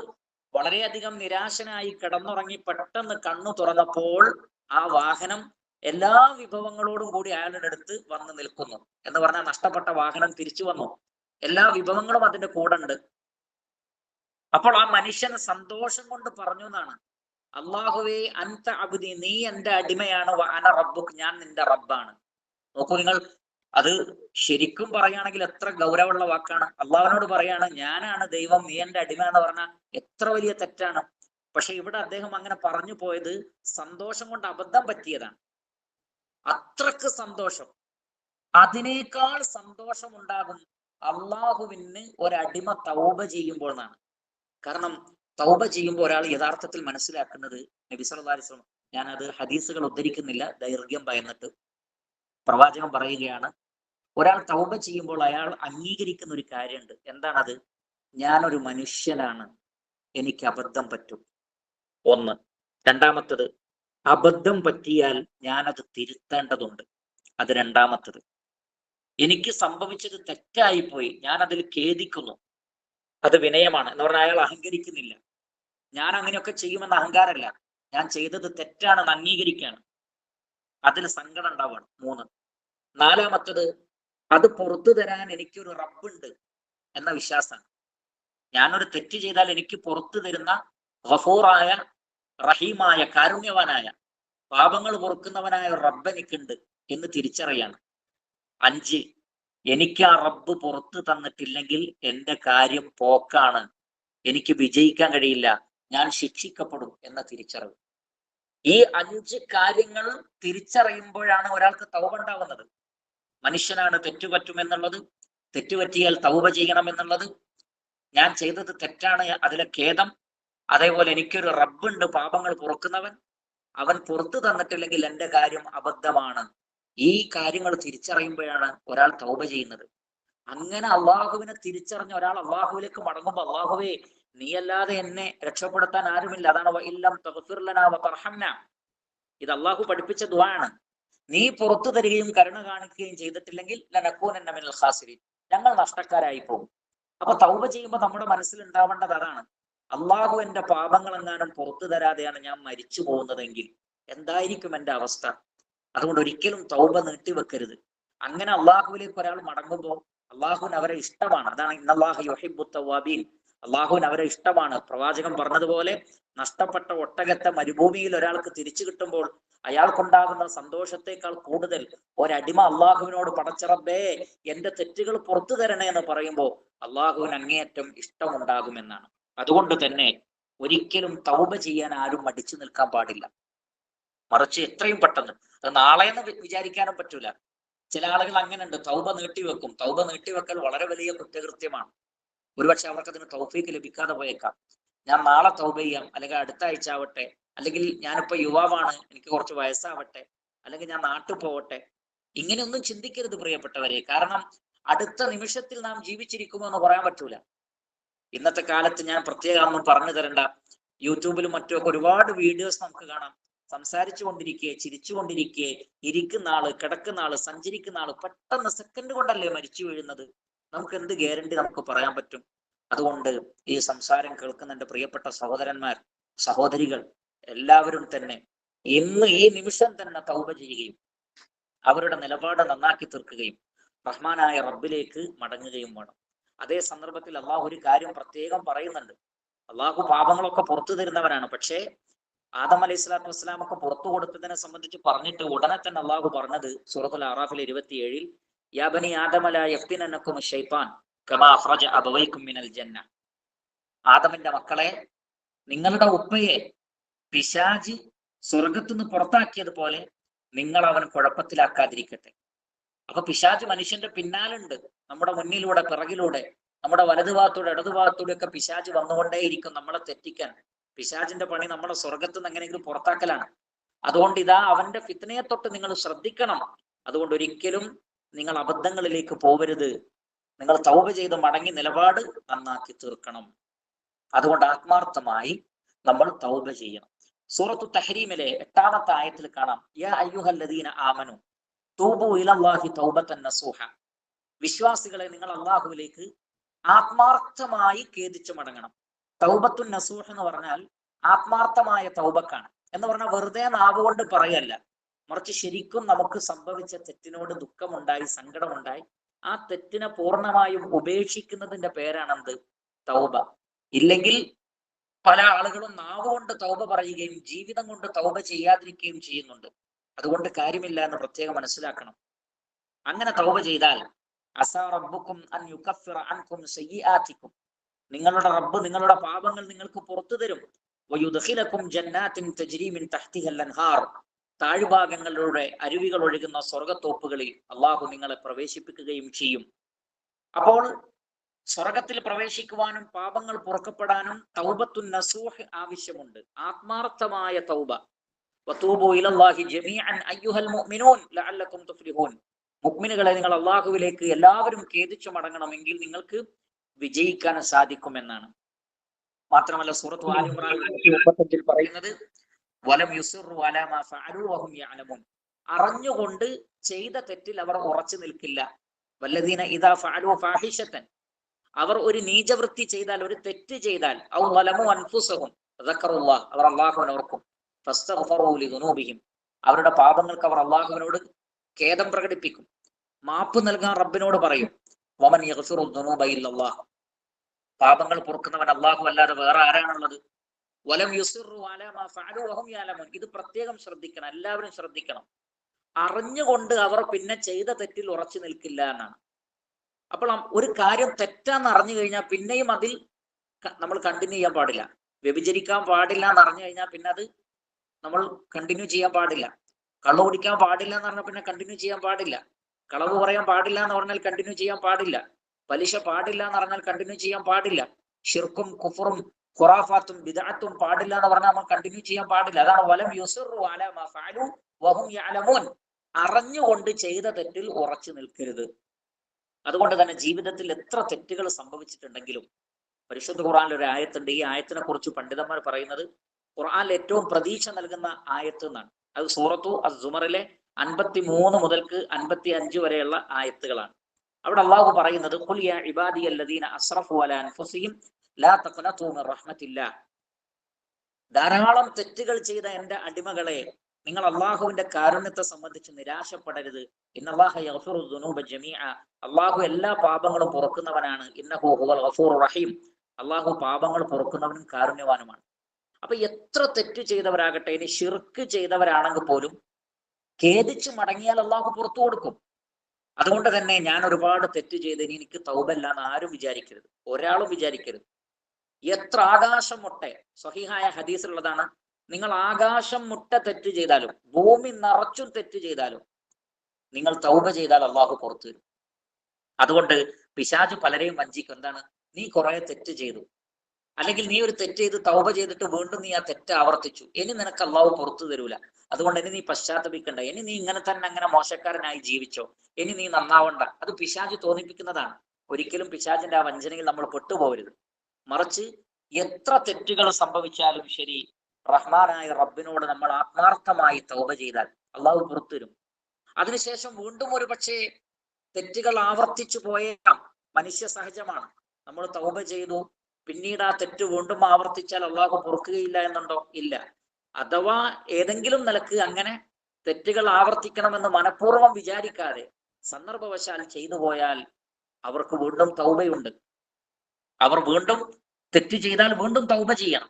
വളരെയധികം നിരാശനായി കിടന്നുറങ്ങി. പെട്ടെന്ന് കണ്ണു തുറന്നപ്പോൾ ആ വാഹനം എല്ലാ വിഭവങ്ങളോടും കൂടി അയാളുടെ അടുത്ത് വന്ന് നിൽക്കുന്നു. എന്ന് പറഞ്ഞാൽ നഷ്ടപ്പെട്ട വാഹനം തിരിച്ചു വന്നു, എല്ലാ വിഭവങ്ങളും അതിന്റെ കൂടെ ഉണ്ട്. അപ്പോൾ ആ മനുഷ്യൻ സന്തോഷം കൊണ്ട് പറഞ്ഞു എന്നാണ്, അള്ളാഹുവേ അൻത അബ്ദി, നീ എന്റെ അടിമയാണ്, വ അന റബ്ബുക്, ഞാൻ നിന്റെ റബ്ബാണ്. നോക്കൂ നിങ്ങൾ, അത് ശരിക്കും പറയുകയാണെങ്കിൽ എത്ര ഗൗരവമുള്ള വാക്കാണ്. അള്ളാഹുവിനോട് പറയാണ് ഞാനാണ് ദൈവം, നീ എന്റെ അടിമ എന്ന് പറഞ്ഞാൽ എത്ര വലിയ തെറ്റാണ്. പക്ഷെ ഇവിടെ അദ്ദേഹം അങ്ങനെ പറഞ്ഞു പോയത് സന്തോഷം കൊണ്ട് അബദ്ധം പറ്റിയതാണ്. അത്രക്ക് സന്തോഷം, അതിനേക്കാൾ സന്തോഷം ഉണ്ടാകും അള്ളാഹുവിന് ഒരടിമ തൗബ ചെയ്യുമ്പോൾ എന്നാണ്. കാരണം തൗബ ചെയ്യുമ്പോൾ ഒരാൾ യഥാർത്ഥത്തിൽ മനസ്സിലാക്കുന്നത്, നബി സല്ലല്ലാഹു അലൈഹി വസല്ലം, ഞാനത് ഹദീസുകൾ ഉദ്ധരിക്കുന്നില്ല ദൈർഘ്യം ഭയന്നിട്ട്, പ്രവാചകൻ പറയുകയാണ്, ഒരാൾ തൗബ ചെയ്യുമ്പോൾ അയാൾ അംഗീകരിക്കുന്ന ഒരു കാര്യമുണ്ട്. എന്താണത്? ഞാനൊരു മനുഷ്യനാണ്, എനിക്ക് അബദ്ധം പറ്റും, ഒന്ന്. രണ്ടാമത്തത്, അബദ്ധം പറ്റിയാൽ ഞാനത് തിരുത്തേണ്ടതുണ്ട്, അത് രണ്ടാമത്തത്. എനിക്ക് സംഭവിച്ചത് തെറ്റായിപ്പോയി, ഞാൻ അതിൽ ഖേദിക്കുന്നു, അത് വിനയമാണ്. എന്ന് പറഞ്ഞാൽ അയാൾ അഹങ്കരിക്കുന്നില്ല, ഞാൻ അങ്ങനെയൊക്കെ ചെയ്യുമെന്ന് അഹങ്കാരമല്ല, ഞാൻ ചെയ്തത് തെറ്റാണെന്ന് അംഗീകരിക്കുകയാണ്, അതിൽ സങ്കടം ഉണ്ടാവുകയാണ്, മൂന്ന്. നാലാമത്തത്, അത് പുറത്തു തരാൻ എനിക്കൊരു റബ്ബുണ്ട് എന്ന വിശ്വാസമാണ്. ഞാനൊരു തെറ്റ് ചെയ്താൽ എനിക്ക് പുറത്തു തരുന്ന ഗഫൂറായ, റഹീമായ, കാരുണ്യവാനായ, പാപങ്ങൾ പൊറുക്കുന്നവനായ ഒരു റബ്ബ് എനിക്കുണ്ട് എന്ന് തിരിച്ചറിയാണ്. അഞ്ച്, എനിക്ക് ആ റബ്ബ് പുറത്തു തന്നിട്ടില്ലെങ്കിൽ എന്റെ കാര്യം പോക്കാണ്, എനിക്ക് വിജയിക്കാൻ കഴിയില്ല, ഞാൻ ശിക്ഷിക്കപ്പെടും എന്ന തിരിച്ചറിവ്. ഈ 5 കാര്യങ്ങൾ തിരിച്ചറിയുമ്പോഴാണ് ഒരാൾക്ക് തൗബ ഉണ്ടാവുന്നത്. മനുഷ്യനാണ്, തെറ്റുപറ്റുമെന്നുള്ളത്, തെറ്റുപറ്റിയാൽ തൗബ ചെയ്യണം എന്നുള്ളത്, ഞാൻ ചെയ്തത് തെറ്റാണ്, അതിലെ ഖേദം, അതേപോലെ എനിക്കൊരു റബ്ബുണ്ട്, പാപങ്ങൾ പൊറുക്കുന്നവൻ, അവൻ പുറത്തു തന്നിട്ടില്ലെങ്കിൽ എന്റെ കാര്യം അബദ്ധമാണ്. ഈ കാര്യങ്ങൾ തിരിച്ചറിയുമ്പോഴാണ് ഒരാൾ തൗബ ചെയ്യുന്നത്. അങ്ങനെ അള്ളാഹുവിനെ തിരിച്ചറിഞ്ഞ ഒരാൾ അള്ളാഹുവിലേക്ക് മടങ്ങുമ്പോ, അള്ളാഹുവേ നീയല്ലാതെ എന്നെ രക്ഷപ്പെടുത്താൻ ആരുമില്ല, അതാണ് വഇല്ലം തഗ്ഫിർ ലനാ വതർഹംനാ, ഇത് അള്ളാഹു പഠിപ്പിച്ച ദുആ ആണ്. നീ പുറത്തു തരികയും കരുണ കാണിക്കുകയും ചെയ്തിട്ടില്ലെങ്കിൽ ലനകൂനന്ന മിനൽ ഖാസിരീൻ, ഞങ്ങൾ നഷ്ടക്കാരായി പോകും. അപ്പൊ തൗബ ചെയ്യുമ്പോൾ നമ്മുടെ മനസ്സിൽ ഉണ്ടാവേണ്ടത് അതാണ്. അള്ളാഹു എന്റെ പാപങ്ങൾ എങ്ങാനും പുറത്തു തരാതെയാണ് ഞാൻ മരിച്ചു പോകുന്നതെങ്കിൽ എന്തായിരിക്കും എന്റെ അവസ്ഥ? അതുകൊണ്ട് ഒരിക്കലും തൗബ നീട്ടിവെക്കരുത്. അങ്ങനെ അള്ളാഹുവിലേക്ക് ഒരാൾ മടങ്ങുമ്പോൾ അള്ളാഹുവിന് അവരെ ഇഷ്ടമാണ്. അതാണ് ഇന്നല്ലാഹ യുഹിബ്ബു തവ്വാബീൻ, അള്ളാഹുവിന് അവരെ ഇഷ്ടമാണ്. പ്രവാചകൻ പറഞ്ഞതുപോലെ നഷ്ടപ്പെട്ട ഒട്ടകത്തെ മരുഭൂമിയിൽ ഒരാൾക്ക് തിരിച്ചു കിട്ടുമ്പോൾ അയാൾക്കുണ്ടാകുന്ന സന്തോഷത്തെക്കാൾ കൂടുതൽ ഒരടിമ അള്ളാഹുവിനോട് പടച്ച റബ്ബേ എന്റെ തെറ്റുകൾ പുറത്തു തരണേ എന്ന് പറയുമ്പോൾ അള്ളാഹുവിന് അങ്ങേയറ്റം ഇഷ്ടമുണ്ടാകുമെന്നാണ്. അതുകൊണ്ട് തന്നെ ഒരിക്കലും തൗബ ചെയ്യാൻ ആരും മടിച്ചു നിൽക്കാൻ പാടില്ല. മറിച്ച് എത്രയും പെട്ടെന്ന്, അത് നാളെന്ന് വിചാരിക്കാനും പറ്റൂല. ചില ആളുകൾ അങ്ങനെയുണ്ട്, തൗബ നീട്ടിവെക്കും. തൗബ നീട്ടിവെക്കൽ വളരെ വലിയ കുറ്റകൃത്യമാണ്. ഒരുപക്ഷെ അവർക്ക് അതിന് തൗഫീക്ക് ലഭിക്കാതെ പോയേക്കാം. ഞാൻ നാളെ തൗബ ചെയ്യാം, അല്ലെങ്കിൽ അടുത്ത ആഴ്ച ആവട്ടെ, അല്ലെങ്കിൽ ഞാനിപ്പോ യുവാവാണ്, എനിക്ക് കുറച്ച് വയസ്സാവട്ടെ, അല്ലെങ്കിൽ ഞാൻ നാട്ടിൽ പോവട്ടെ. ഇങ്ങനെയൊന്നും ചിന്തിക്കരുത് പ്രിയപ്പെട്ടവരെ. കാരണം അടുത്ത നിമിഷത്തിൽ നാം ജീവിച്ചിരിക്കുമോ എന്ന് പറയാൻ പറ്റൂല. ഇന്നത്തെ കാലത്ത് ഞാൻ പ്രത്യേകം ഒന്നും പറഞ്ഞു തരണ്ട, യൂട്യൂബിലും മറ്റുമൊക്കെ ഒരുപാട് വീഡിയോസ് നമുക്ക് കാണാം. സംസാരിച്ചു കൊണ്ടിരിക്കെ, ചിരിച്ചുകൊണ്ടിരിക്കെ, ഇരിക്കുന്ന ആള്, കിടക്കുന്ന ആള്, സഞ്ചരിക്കുന്ന ആള് പെട്ടെന്ന് സെക്കൻഡ് കൊണ്ടല്ലേ മരിച്ചു വീഴുന്നത്. നമുക്ക് എന്ത് ഗ്യാരണ്ടി നമുക്ക് പറയാൻ പറ്റും? അതുകൊണ്ട് ഈ സംസാരം കേൾക്കുന്ന എൻ്റെ പ്രിയപ്പെട്ട സഹോദരന്മാർ, സഹോദരികൾ എല്ലാവരും തന്നെ ഇന്ന് ഈ നിമിഷം തന്നെ തൗബ ചെയ്യുകയും അവരുടെ നിലപാട് നന്നാക്കി തീർക്കുകയും റഹ്മാനായ റബ്ബിലേക്ക് മടങ്ങുകയും വേണം. അതേ സന്ദർഭത്തിൽ അള്ളാഹു ഒരു കാര്യം പ്രത്യേകം പറയുന്നുണ്ട്. അള്ളാഹു പാപങ്ങളൊക്കെ പുറത്തു തരുന്നവനാണ്. പക്ഷേ ആദം അലൈഹി സ്വലാത്തു വസ്സലാമൊക്കെ പുറത്തു കൊടുത്തതിനെ സംബന്ധിച്ച് പറഞ്ഞിട്ട് ഉടനെ തന്നെ അള്ളാഹു പറഞ്ഞത് സൂറത്തുൽ അറാഫിൽ 27 യാ ബനി ആദമ ലാ യഫ്തിനന്നകും ശൈത്താൻ കമാ അഖ്റജ അബവൈകും മിനൽ ജന്ന. ആദമിന്റെ മക്കളെ, നിങ്ങളുടെ ഉപ്പയെ പിശാച് സ്വർഗത്തുനിന്ന് പുറത്താക്കിയതുപോലെ നിങ്ങൾ അവൻ കുഴപ്പത്തിലാക്കാതിരിക്കട്ടെ. അപ്പൊ പിശാച് മനുഷ്യന്റെ പിന്നാലുണ്ട്, നമ്മുടെ മുന്നിലൂടെ, പിറകിലൂടെ, നമ്മുടെ വലതുഭാഗത്തൂടെ, ഇടതുഭാഗത്തൂടെ ഒക്കെ പിശാച് വന്നുകൊണ്ടേയിരിക്കും നമ്മളെ തെറ്റിക്കാൻ. പിശാചിന്റെ പണി നമ്മളെ സ്വർഗത്ത് നിന്ന് എങ്ങനെയെങ്കിലും പുറത്താക്കലാണ്. അതുകൊണ്ട് ഇതാ അവന്റെ ഫിത്നയെ തൊട്ട് നിങ്ങൾ ശ്രദ്ധിക്കണം. അതുകൊണ്ട് ഒരിക്കലും നിങ്ങൾ അബദ്ധങ്ങളിലേക്ക് പോവരുത്. നിങ്ങൾ തൗബ ചെയ്ത് മടങ്ങി നിലപാട് നന്നാക്കി തീർക്കണം. അതുകൊണ്ട് ആത്മാർത്ഥമായി നമ്മൾ തൗബ ചെയ്യണം. സൂറത്തു തഹ്രീമിലെ 8-ാമത്തെ ആയത്തിൽ കാണാം, യാ അയ്യുഹല്ലദീന ആമനു തൂബു ഇലല്ലാഹി തൗബതൻ നസൂഹ. വിശ്വാസികളെ, നിങ്ങൾ അള്ളാഹുവിലേക്ക് ആത്മാർത്ഥമായി ഖേദിച്ചു മടങ്ങണം. തൗബത്തുൻ നസൂഹ് എന്ന് പറഞ്ഞാൽ ആത്മാർത്ഥമായ തൗബക്കാണ്. എന്ന് പറഞ്ഞാൽ വെറുതെ നാവുകൊണ്ട് പറയല്ല, മറിച്ച് ശരിക്കും നമുക്ക് സംഭവിച്ച തെറ്റിനോട് ദുഃഖമുണ്ടായി, സങ്കടമുണ്ടായി, ആ തെറ്റിനെ പൂർണ്ണമായും ഉപേക്ഷിക്കുന്നതിന്റെ പേരാണെന്ത്? തൗബ. ഇല്ലെങ്കിൽ പല ആളുകളും നാവുകൊണ്ട് തൗബ പറയുകയും ജീവിതം കൊണ്ട് തൗബ ചെയ്യാതിരിക്കുകയും ചെയ്യുന്നുണ്ട്. അതുകൊണ്ട് കാര്യമില്ല എന്ന് പ്രത്യേകം മനസ്സിലാക്കണം. അങ്ങനെ തൗബ ചെയ്താൽ അസാ റബ്ബുക്കും അൻ യുകഫിറ അൻകും സയ്യിആതികും, നിങ്ങളുടെ റബ്ബ് നിങ്ങളുടെ പാപങ്ങൾ നിങ്ങൾക്ക് പുറത്തു തരും. വയുദ്ഖിലകും ജന്നാത്തിൻ തജ്രി മിൻ തഹ്തിഹൽ അൻഹാർ, താഴ്ഭാഗങ്ങളിലൂടെ അരുവികൾ ഒഴുകുന്ന സ്വർഗത്തോപ്പുകളിൽ അള്ളാഹു നിങ്ങളെ പ്രവേശിപ്പിക്കുകയും ചെയ്യും. അപ്പോൾ സ്വർഗത്തിൽ പ്രവേശിക്കുവാനും പാപങ്ങൾ പുറക്കപ്പെടാനും തൗബത്തുൻ നസൂഹ് ആവശ്യമുണ്ട്, ആത്മാർത്ഥമായ തൗബ. വതൂബു ഇലല്ലാഹി ജമീഅൻ അയ്യുഹൽ മുഅ്മിനൂൻ ലഅല്ലകും തുഫ്ലിഹൂൻ. മുഅ്മിനുകളെ, നിങ്ങൾ അള്ളാഹുവിലേക്ക് എല്ലാവരും ഖേദിച്ചു മടങ്ങണമെങ്കിൽ നിങ്ങൾക്ക് വിജയിക്കാൻ സാധിക്കുമെന്നാണ്. മാത്രമല്ല സൂറത്ത് ആൽ ഇംറാൻ 35 പറയുന്നത് വലം യുസിറു അലാ മാ ഫഅലു വഹും യഅലമൂൻ, അറിഞ്ഞുകൊണ്ട് ചെയ്ത തെറ്റിൽ അവർ ഉറച്ചു നിൽക്കില്ല. വല്ലദീന ഇദാ ഫഅലു ഫാഹിഷതൻ, അവർ ഒരു നീചവൃത്തി ചെയ്താൽ, ഒരു തെറ്റ് ചെയ്താൽ, ഔ വലമു അൻഫുസഹും ദക്കറുല്ലാഹ്, അവർ അല്ലാഹുവിനെ ഓർക്കും, ഫസ്തഗ്ഫറൂ ലിദുനൂബിഹിം, അവരുടെ പാപങ്ങൾക്ക് അവർ അല്ലാഹുവിനോട് ഖേദം പ്രകടിപ്പിക്കും, മാപ്പ് നൽകാൻ റബ്ബിനോട് പറയും. വമൻ യഗ്ഫിറു ദുനൂബ ഇല്ലല്ലാഹ്, പാപങ്ങൾ പൊറുക്കുന്നവൻ അല്ലാഹു അല്ലാതെ വേറെ ആരാണുള്ളത്? വലം യുസിറു അലാ മാ ഫഅലു വഹും യഅലമൂൻ. ഇത് പ്രത്യേകം ശ്രദ്ധിക്കണം, എല്ലാവരും ശ്രദ്ധിക്കണം. അറിഞ്ഞുകൊണ്ട് അവർ പിന്നെ ചെയ്ത തെറ്റിൽ ഉറച്ചു നിൽക്കില്ല എന്നാണ്. അപ്പോൾ ഒരു കാര്യം തെറ്റാന്ന് അറിഞ്ഞു കഴിഞ്ഞാൽ പിന്നെയും അതിൽ നമ്മൾ കണ്ടിന്യൂ ചെയ്യാൻ പാടില്ല. വ്യഭിചരിക്കാൻ പാടില്ല എന്ന് അറിഞ്ഞു കഴിഞ്ഞാൽ പിന്നെ അത് നമ്മൾ കണ്ടിന്യൂ ചെയ്യാൻ പാടില്ല. കള്ളു കുടിക്കാൻ പാടില്ല എന്ന് പറഞ്ഞാൽ പിന്നെ കണ്ടിന്യൂ ചെയ്യാൻ പാടില്ല. കളവ് പറയാൻ പാടില്ല എന്ന് പറഞ്ഞാൽ കണ്ടിന്യൂ ചെയ്യാൻ പാടില്ല. പലിശ പാടില്ല എന്ന് പറഞ്ഞാൽ കണ്ടിന്യൂ ചെയ്യാൻ പാടില്ല. ഷിർക്കും കുഫറും ഖുറാഫാത്തും ബിദ്അത്തും പാടില്ല എന്ന് പറഞ്ഞാൽ നമ്മൾ കണ്ടിന്യൂ ചെയ്യാൻ പാടില്ല. അതാണ് വലം യുസിറു അലാ മാ ഫഅലു വഹും യഅലമൂൻ, അറിഞ്ഞുകൊണ്ട് ചെയ്ത തെറ്റിൽ ഉറച്ചു നിൽക്കരുത്. അതുകൊണ്ട് തന്നെ ജീവിതത്തിൽ എത്ര തെറ്റുകൾ സംഭവിച്ചിട്ടുണ്ടെങ്കിലും പരിശുദ്ധ ഖുർആനിൽ ഒരു ആയത്തുണ്ട്. ഈ ആയത്തിനെ കുറിച്ച് പണ്ഡിതന്മാർ പറയുന്നത് ഖുർആനിൽ ഏറ്റവും പ്രതീക്ഷ നൽകുന്ന ആയത്ത് എന്നാണ്. അത് സൂറത്തു അസ്-സുമറിലെ 53 മുതൽക്ക് 55 വരെയുള്ള ആയത്തുകളാണ്. അവിടെ അള്ളാഹു പറയുന്നത് ഖുൽ യാ ഇബാദിയല്ലദീന അസ്റഫു അലാ അൻഫുസിഹിം ലാ തഖ്നതു മിർ റഹ്മത്തില്ലാഹ്. ധാരാളം തെറ്റുകൾ ചെയ്ത എന്റെ അടിമകളെ, നിങ്ങൾ അള്ളാഹുവിന്റെ കാരുണ്യത്തെ സംബന്ധിച്ച് നിരാശപ്പെടരുത്. ഇന്നല്ലാഹ യഗ്ഫിറു ദുനൂബ ജമീഅ. അള്ളാഹു എല്ലാ പാപങ്ങളും പൊറുക്കുന്നവനാണ്. ഇന്നഹു ഹുവൽ ഗഫൂറുർ റഹീം. അള്ളാഹു പാപങ്ങൾ പൊറുക്കുന്നവനും കാരുണ്യവാനുമാണ്. അപ്പൊ എത്ര തെറ്റ് ചെയ്തവരാകട്ടെ, ഇനി ശിർക്ക് ചെയ്തവരാണെങ്കിൽ പോലും ഖേദിച്ച് മടങ്ങിയാൽ അള്ളാഹു പുറത്തു കൊടുക്കും. അതുകൊണ്ട് തന്നെ ഞാൻ ഒരുപാട് തെറ്റ് ചെയ്ത് ഇനി എനിക്ക് തൗബല്ല എന്ന് ആരും വിചാരിക്കരുത്, ഒരാളും വിചാരിക്കരുത്. എത്ര ആകാശം മുട്ടെ, സ്വഹീഹായ ഹദീസിലുള്ളതാണ്, നിങ്ങൾ ആകാശം മുട്ട തെറ്റ് ചെയ്താലും ഭൂമി നിറച്ചും തെറ്റ് ചെയ്താലും നിങ്ങൾ തൗബ ചെയ്താൽ അള്ളാഹു പുറത്തു വരും. അതുകൊണ്ട് പിശാച് പലരെയും വഞ്ചിക്കും. എന്താണ്? നീ കുറെ തെറ്റ് ചെയ്തു, അല്ലെങ്കിൽ നീ ഒരു തെറ്റ് ചെയ്ത് തൗബ ചെയ്തിട്ട് വീണ്ടും നീ ആ തെറ്റ് ആവർത്തിച്ചു, ഇനി നിനക്ക് അള്ളാഹു പുറത്തു തരൂല, അതുകൊണ്ട് ഇനി നീ പശ്ചാത്തപിക്കണ്ട, ഇനി നീ ഇങ്ങനെ തന്നെ അങ്ങനെ മോശക്കാരനായി ജീവിച്ചോ, ഇനി നീ നന്നാവണ്ട. അത് പിശാച് തോന്നിപ്പിക്കുന്നതാണ്. ഒരിക്കലും പിശാചിന്റെ ആ വഞ്ചനയിൽ നമ്മൾ പെട്ടുപോകരുത്. മറിച്ച് എത്ര തെറ്റുകൾ സംഭവിച്ചാലും ശരി, റഹ്മാനായ റബ്ബിനോട് നമ്മൾ ആത്മാർത്ഥമായി തൗബ ചെയ്താൽ അള്ളാഹു പുറത്തു വരും. അതിനുശേഷം വീണ്ടും ഒരു പക്ഷേ തെറ്റുകൾ ആവർത്തിച്ചു പോയേക്കാം, മനുഷ്യ സഹജമാണ്. നമ്മൾ തൗബ ചെയ്തു, പിന്നീട് ആ തെറ്റ് വീണ്ടും ആവർത്തിച്ചാൽ അള്ളാഹു പൊറുക്കുകയില്ല എന്നുണ്ടോ? ഇല്ല. അഥവാ ഏതെങ്കിലും നിലക്ക് അങ്ങനെ തെറ്റുകൾ ആവർത്തിക്കണമെന്ന് മനഃപൂർവ്വം വിചാരിക്കാതെ സന്ദർഭവശാൽ ചെയ്തു പോയാൽ അവർക്ക് വീണ്ടും തൗബയുണ്ട്. അവർ വീണ്ടും തെറ്റ് ചെയ്താൽ വീണ്ടും തൗബ ചെയ്യണം.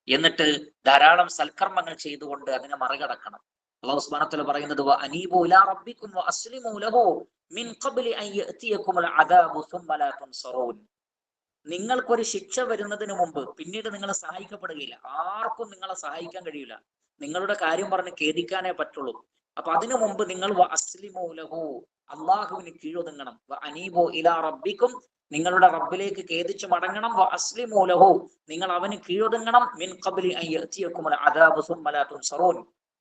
എന്നിട്ട് ധാരാളം സൽക്കർമ്മങ്ങൾ ചെയ്തുകൊണ്ട് അതിനെ മറികടക്കണം. അല്ലാഹു സുബ്ഹാനഹു വ തആല പറയുന്നത് വഅനീബു ഇലാ റബ്ബിക്കും വഅസ്ലിമൂ ലഹു മിൻ ഖബ്ലി അൻ യഅതിയകുമുൽ അദാബു സുമ്മ ലാ തുൻസറൂൻ. നിങ്ങൾക്കൊരു ശിക്ഷ വരുന്നതിന് മുമ്പ് പിന്നീട് നിങ്ങൾ സഹായിക്കപ്പെടുകയില്ല. ആർക്കും നിങ്ങളെ സഹായിക്കാൻ കഴിയില്ല. നിങ്ങളുടെ കാര്യം പറഞ്ഞ് ഖേദിക്കാനേ പറ്റുള്ളൂ. അപ്പൊ അതിനു മുമ്പ് നിങ്ങൾ വഅസ്ലിമൂ ലഹു, അള്ളാഹുവിന് കീഴൊതുങ്ങണം. വഅനീബു ഇലാ റബ്ബിക്കും, നിങ്ങളുടെ റബ്ബിലേക്ക് ഖേദിച്ചു മടങ്ങണം. വഅസ്ലിമൂ ലഹു, നിങ്ങൾ അവന് കീഴൊതുങ്ങണം. മിൻ ഖബ്ലി അൻ യഅതിയകുമുൽ അദാബു സുമ്മ ലാ തുൻസറൂൻ,